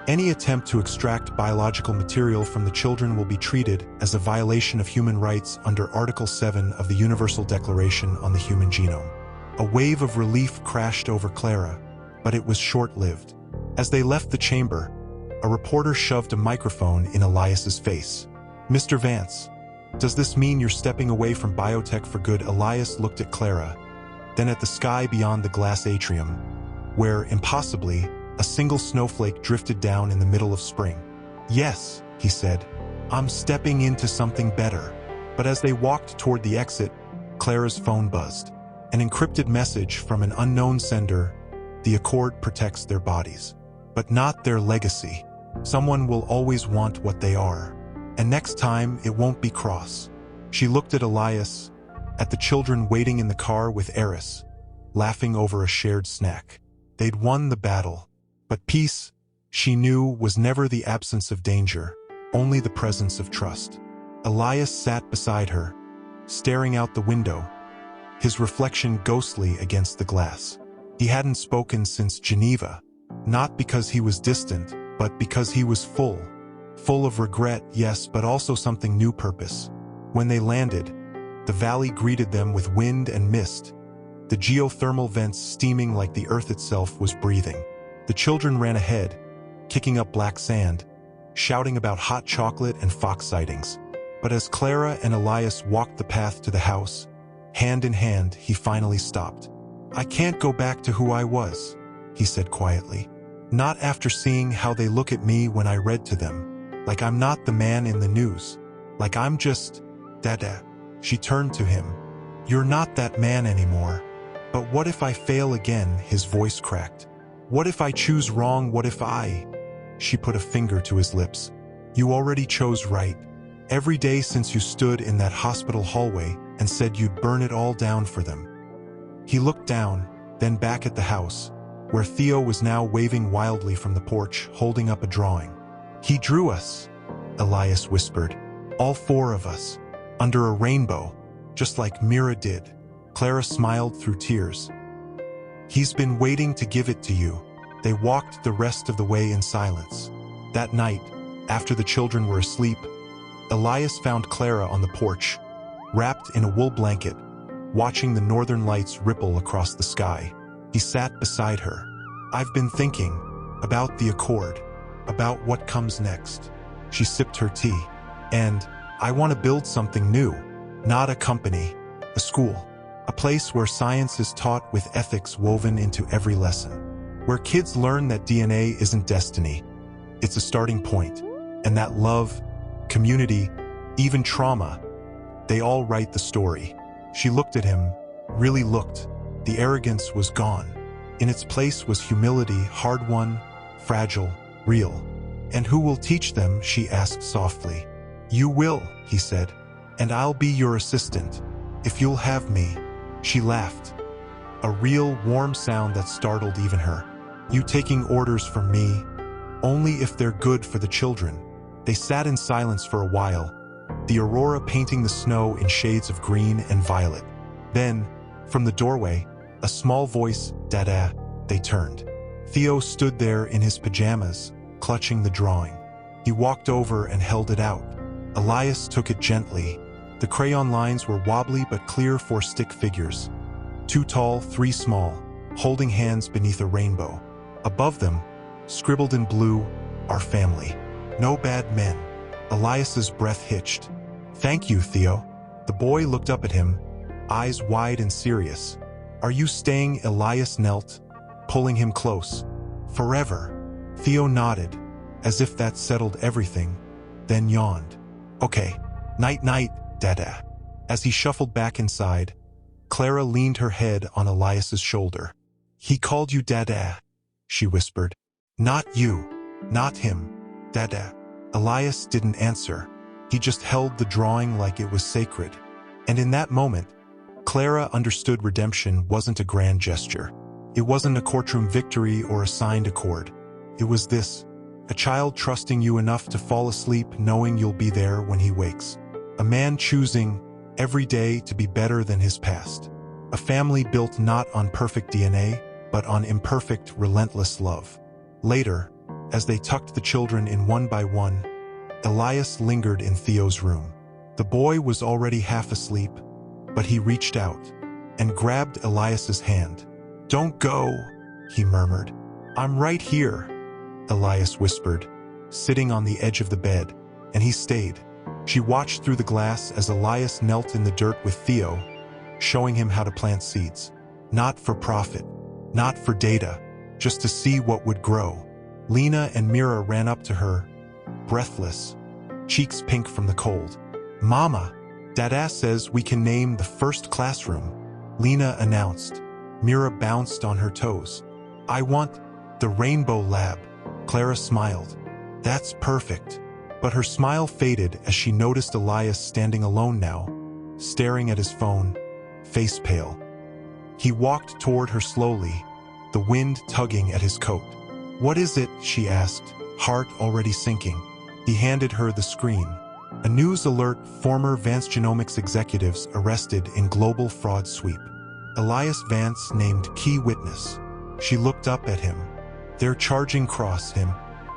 Any attempt to extract biological material from the children will be treated as a violation of human rights under Article 7 of the Universal Declaration on the Human Genome. A wave of relief crashed over Clara, but it was short-lived. As they left the chamber, a reporter shoved a microphone in Elias's face. Mr. Vance, does this mean you're stepping away from biotech for good? Elias looked at Clara, then at the sky beyond the glass atrium, where, impossibly, a single snowflake drifted down in the middle of spring. Yes, he said, I'm stepping into something better. But as they walked toward the exit, Clara's phone buzzed. An encrypted message from an unknown sender. The accord protects their bodies, but not their legacy. Someone will always want what they are, and next time it won't be cross. She looked at Elias, at the children waiting in the car with Eris, laughing over a shared snack. They'd won the battle, but peace, she knew, was never the absence of danger, only the presence of trust. Elias sat beside her, staring out the window, his reflection ghostly against the glass. He hadn't spoken since Geneva, not because he was distant, but because he was full of regret, yes, but also something new: purpose. When they landed, the valley greeted them with wind and mist, the geothermal vents steaming like the earth itself was breathing. The children ran ahead, kicking up black sand, shouting about hot chocolate and fox sightings. But as Clara and Elias walked the path to the house, hand in hand, he finally stopped. "I can't go back to who I was," he said quietly. "Not after seeing how they look at me when I read to them. Like I'm not the man in the news. Like I'm just Dada." She turned to him. "You're not that man anymore. But what if I fail again?" His voice cracked. "What if I choose wrong? What if I—" She put a finger to his lips. "You already chose right. Every day since you stood in that hospital hallway and said you'd burn it all down for them." He looked down, then back at the house, where Theo was now waving wildly from the porch, holding up a drawing. "He drew us," Elias whispered. "All four of us, under a rainbow, just like Mira did." Clara smiled through tears. "He's been waiting to give it to you." They walked the rest of the way in silence. That night, after the children were asleep, Elias found Clara on the porch, wrapped in a wool blanket, watching the northern lights ripple across the sky. He sat beside her. "I've been thinking about the accord, about what comes next." She sipped her tea. "And I want to build something new. Not a company, a school. A place where science is taught with ethics woven into every lesson. Where kids learn that DNA isn't destiny. It's a starting point. And that love, community, even trauma, they all write the story." She looked at him, really looked. The arrogance was gone. In its place was humility, hard-won, fragile, real. "And who will teach them?" she asked softly. "You will," he said. "And I'll be your assistant, if you'll have me." She laughed. A real, warm sound that startled even her. "You taking orders from me? Only if they're good for the children." They sat in silence for a while, the aurora painting the snow in shades of green and violet. Then, from the doorway, a small voice, "Dada." They turned. Theo stood there in his pajamas, clutching the drawing. He walked over and held it out. Elias took it gently. The crayon lines were wobbly but clear, 4 stick figures. 2 tall, 3 small, holding hands beneath a rainbow. Above them, scribbled in blue, "Our family. No bad men." Elias's breath hitched. "Thank you, Theo." The boy looked up at him, eyes wide and serious. "Are you staying?" Elias knelt, pulling him close. "Forever." Theo nodded, as if that settled everything, then yawned. "Okay, night-night, Dada." As he shuffled back inside, Clara leaned her head on Elias's shoulder. "He called you Dada," she whispered. "Not you, not him, Dada." Elias didn't answer. He just held the drawing like it was sacred. And in that moment, Clara understood redemption wasn't a grand gesture. It wasn't a courtroom victory or a signed accord. It was this: a child trusting you enough to fall asleep knowing you'll be there when he wakes. A man choosing, every day, to be better than his past. A family built not on perfect DNA, but on imperfect, relentless love. Later, as they tucked the children in one by one, Elias lingered in Theo's room. The boy was already half asleep, but he reached out and grabbed Elias's hand. "Don't go," he murmured. "I'm right here," Elias whispered, sitting on the edge of the bed, and he stayed. She watched through the glass as Elias knelt in the dirt with Theo, showing him how to plant seeds. Not for profit, not for data, just to see what would grow. Lena and Mira ran up to her, breathless, cheeks pink from the cold. "Mama, Dada says we can name the first classroom," Lena announced. Mira bounced on her toes. I want the Rainbow Lab. Clara smiled. That's perfect. But her smile faded as she noticed Elias standing alone now, staring at his phone, face pale. He walked toward her slowly, the wind tugging at his coat. What is it? She asked, heart already sinking. He handed her the screen. A news alert: former Vance Genomics executives arrested in global fraud sweep. Elias Vance named key witness. She looked up at him. They're charging across him,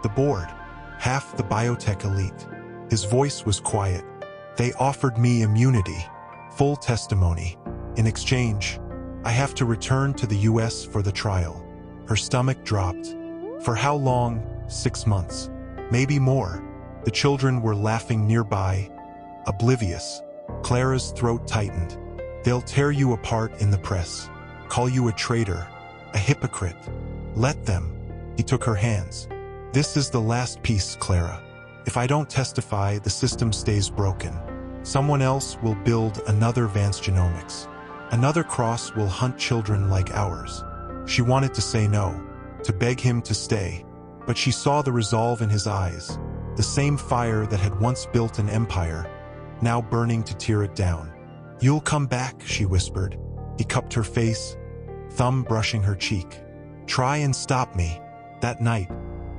the board, half the biotech elite. His voice was quiet. They offered me immunity, full testimony. In exchange, I have to return to the US for the trial. Her stomach dropped. For how long? 6 months. Maybe more. The children were laughing nearby, oblivious. Clara's throat tightened. They'll tear you apart in the press, call you a traitor, a hypocrite. Let them. He took her hands. This is the last piece, Clara. If I don't testify, the system stays broken. Someone else will build another Vance Genomics. Another cross will hunt children like ours. She wanted to say no, to beg him to stay, but she saw the resolve in his eyes, the same fire that had once built an empire, now burning to tear it down. You'll come back, she whispered. He cupped her face, thumb brushing her cheek. Try and stop me. That night,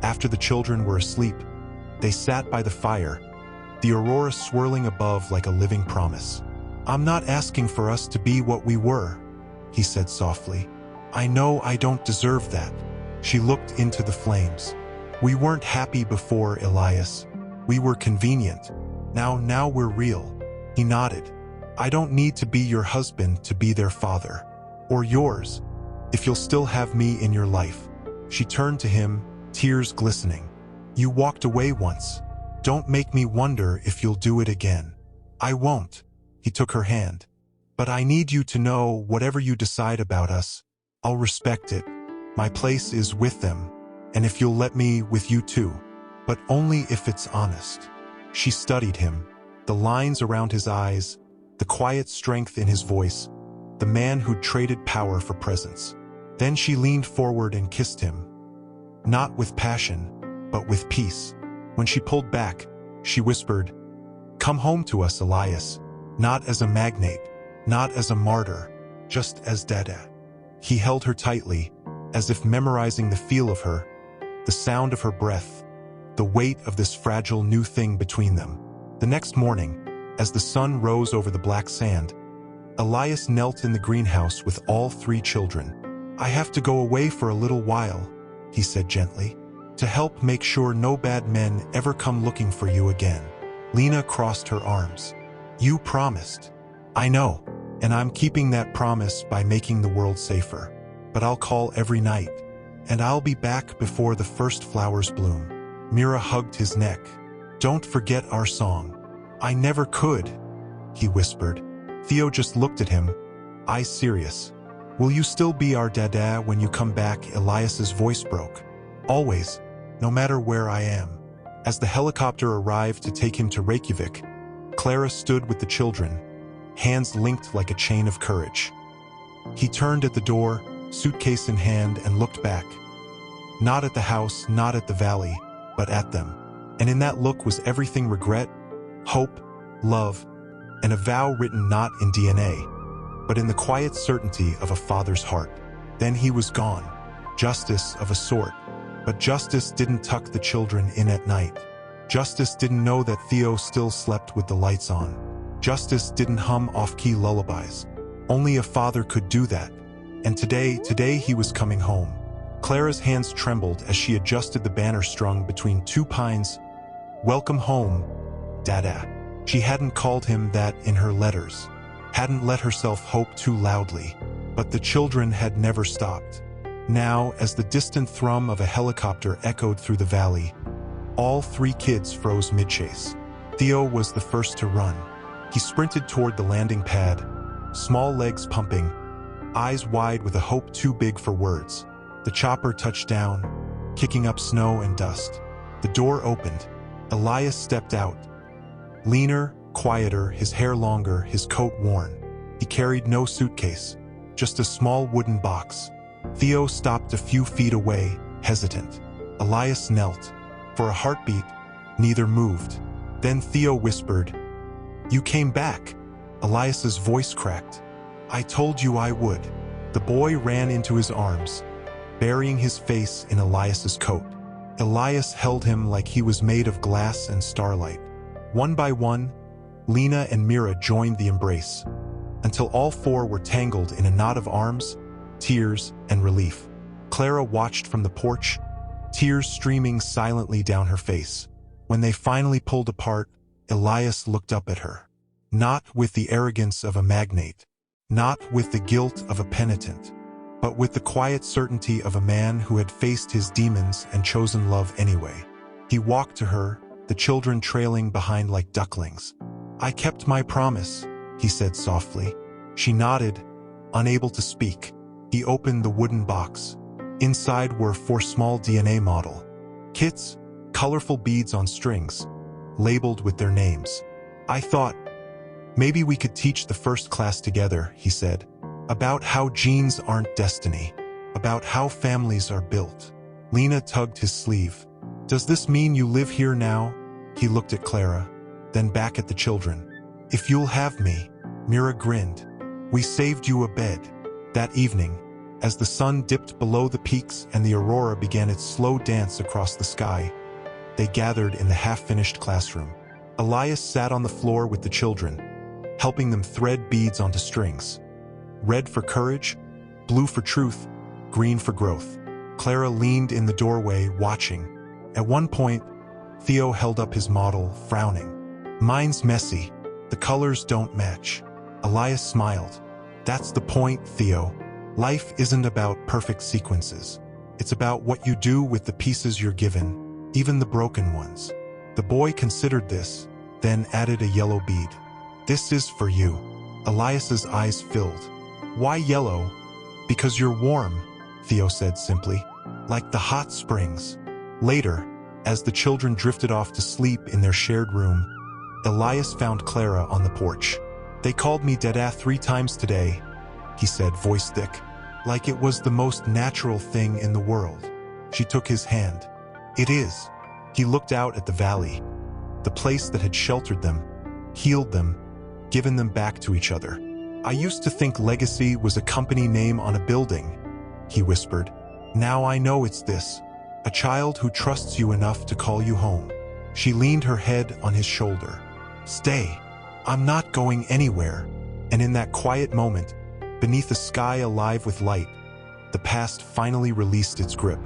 after the children were asleep, they sat by the fire, the aurora swirling above like a living promise. I'm not asking for us to be what we were, he said softly. I know I don't deserve that. She looked into the flames. We weren't happy before, Elias. We were convenient. Now we're real. He nodded. I don't need to be your husband to be their father. Or yours, if you'll still have me in your life. She turned to him, tears glistening. You walked away once. Don't make me wonder if you'll do it again. I won't. He took her hand. But I need you to know, whatever you decide about us, I'll respect it. My place is with them, and if you'll let me, with you too. But only if it's honest. She studied him, the lines around his eyes, the quiet strength in his voice, the man who'd traded power for presence. Then she leaned forward and kissed him. Not with passion, but with peace. When she pulled back, she whispered, Come home to us, Elias. Not as a magnate, not as a martyr, just as Dada. He held her tightly, as if memorizing the feel of her, the sound of her breath, the weight of this fragile new thing between them. The next morning, as the sun rose over the black sand, Elias knelt in the greenhouse with all 3 children. I have to go away for a little while, he said gently, to help make sure no bad men ever come looking for you again. Lena crossed her arms. You promised. I know, and I'm keeping that promise by making the world safer. But I'll call every night, and I'll be back before the first flowers bloom. Mira hugged his neck. Don't forget our song. I never could, he whispered. Theo just looked at him, eyes serious. Will you still be our dada when you come back? Elias's voice broke. Always, no matter where I am. As the helicopter arrived to take him to Reykjavik, Clara stood with the children, hands linked like a chain of courage. He turned at the door, suitcase in hand, and looked back. Not at the house, not at the valley, but at them. And in that look was everything: regret, hope, love, and a vow written not in DNA, but in the quiet certainty of a father's heart. Then he was gone. Justice of a sort. But justice didn't tuck the children in at night. Justice didn't know that Theo still slept with the lights on. Justice didn't hum off-key lullabies. Only a father could do that. And today he was coming home. Clara's hands trembled as she adjusted the banner strung between 2 pines. Welcome home, Dada. She hadn't called him that in her letters, hadn't let herself hope too loudly, but the children had never stopped. Now, as the distant thrum of a helicopter echoed through the valley, all 3 kids froze mid-chase. Theo was the first to run. He sprinted toward the landing pad, small legs pumping, eyes wide with a hope too big for words. The chopper touched down, kicking up snow and dust. The door opened. Elias stepped out. Leaner, quieter, his hair longer, his coat worn. He carried no suitcase, just a small wooden box. Theo stopped a few feet away, hesitant. Elias knelt. For a heartbeat, neither moved. Then Theo whispered, "You came back." Elias's voice cracked. "I told you I would." The boy ran into his arms, burying his face in Elias's coat. Elias held him like he was made of glass and starlight. One by one, Lena and Mira joined the embrace, until all four were tangled in a knot of arms, tears, and relief. Clara watched from the porch, tears streaming silently down her face. When they finally pulled apart, Elias looked up at her. Not with the arrogance of a magnate, not with the guilt of a penitent, but with the quiet certainty of a man who had faced his demons and chosen love anyway. He walked to her, the children trailing behind like ducklings. "I kept my promise," he said softly. She nodded, unable to speak. He opened the wooden box. Inside were 4 small DNA model kits, colorful beads on strings, labeled with their names. "I thought, maybe we could teach the first class together," he said, "about how genes aren't destiny, about how families are built." Lena tugged his sleeve. "Does this mean you live here now?" He looked at Clara, then back at the children. "If you'll have me," Mira grinned. "We saved you a bed." That evening, as the sun dipped below the peaks and the aurora began its slow dance across the sky, they gathered in the half-finished classroom. Elias sat on the floor with the children, helping them thread beads onto strings. Red for courage, blue for truth, green for growth. Clara leaned in the doorway, watching. At one point, Theo held up his model, frowning. "Mine's messy. The colors don't match." Elias smiled. "That's the point, Theo. Life isn't about perfect sequences. It's about what you do with the pieces you're given, even the broken ones." The boy considered this, then added a yellow bead. "This is for you." Elias's eyes filled. "Why yellow?" "Because you're warm," Theo said simply, "like the hot springs." Later, as the children drifted off to sleep in their shared room, Elias found Clara on the porch. "They called me Dada 3 times today," he said, voice thick, like it was the most natural thing in the world. She took his hand. "It is." He looked out at the valley, the place that had sheltered them, healed them, given them back to each other. "I used to think legacy was a company name on a building," he whispered. "Now I know it's this, a child who trusts you enough to call you home." She leaned her head on his shoulder. "Stay. I'm not going anywhere." And in that quiet moment, beneath a sky alive with light, the past finally released its grip.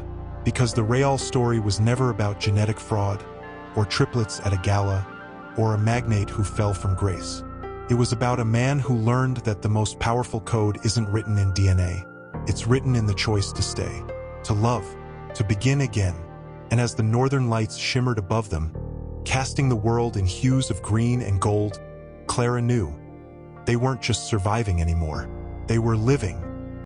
Because the Real story was never about genetic fraud, or triplets at a gala, or a magnate who fell from grace. It was about a man who learned that the most powerful code isn't written in DNA. It's written in the choice to stay, to love, to begin again. And as the northern lights shimmered above them, casting the world in hues of green and gold, Clara knew they weren't just surviving anymore. They were living.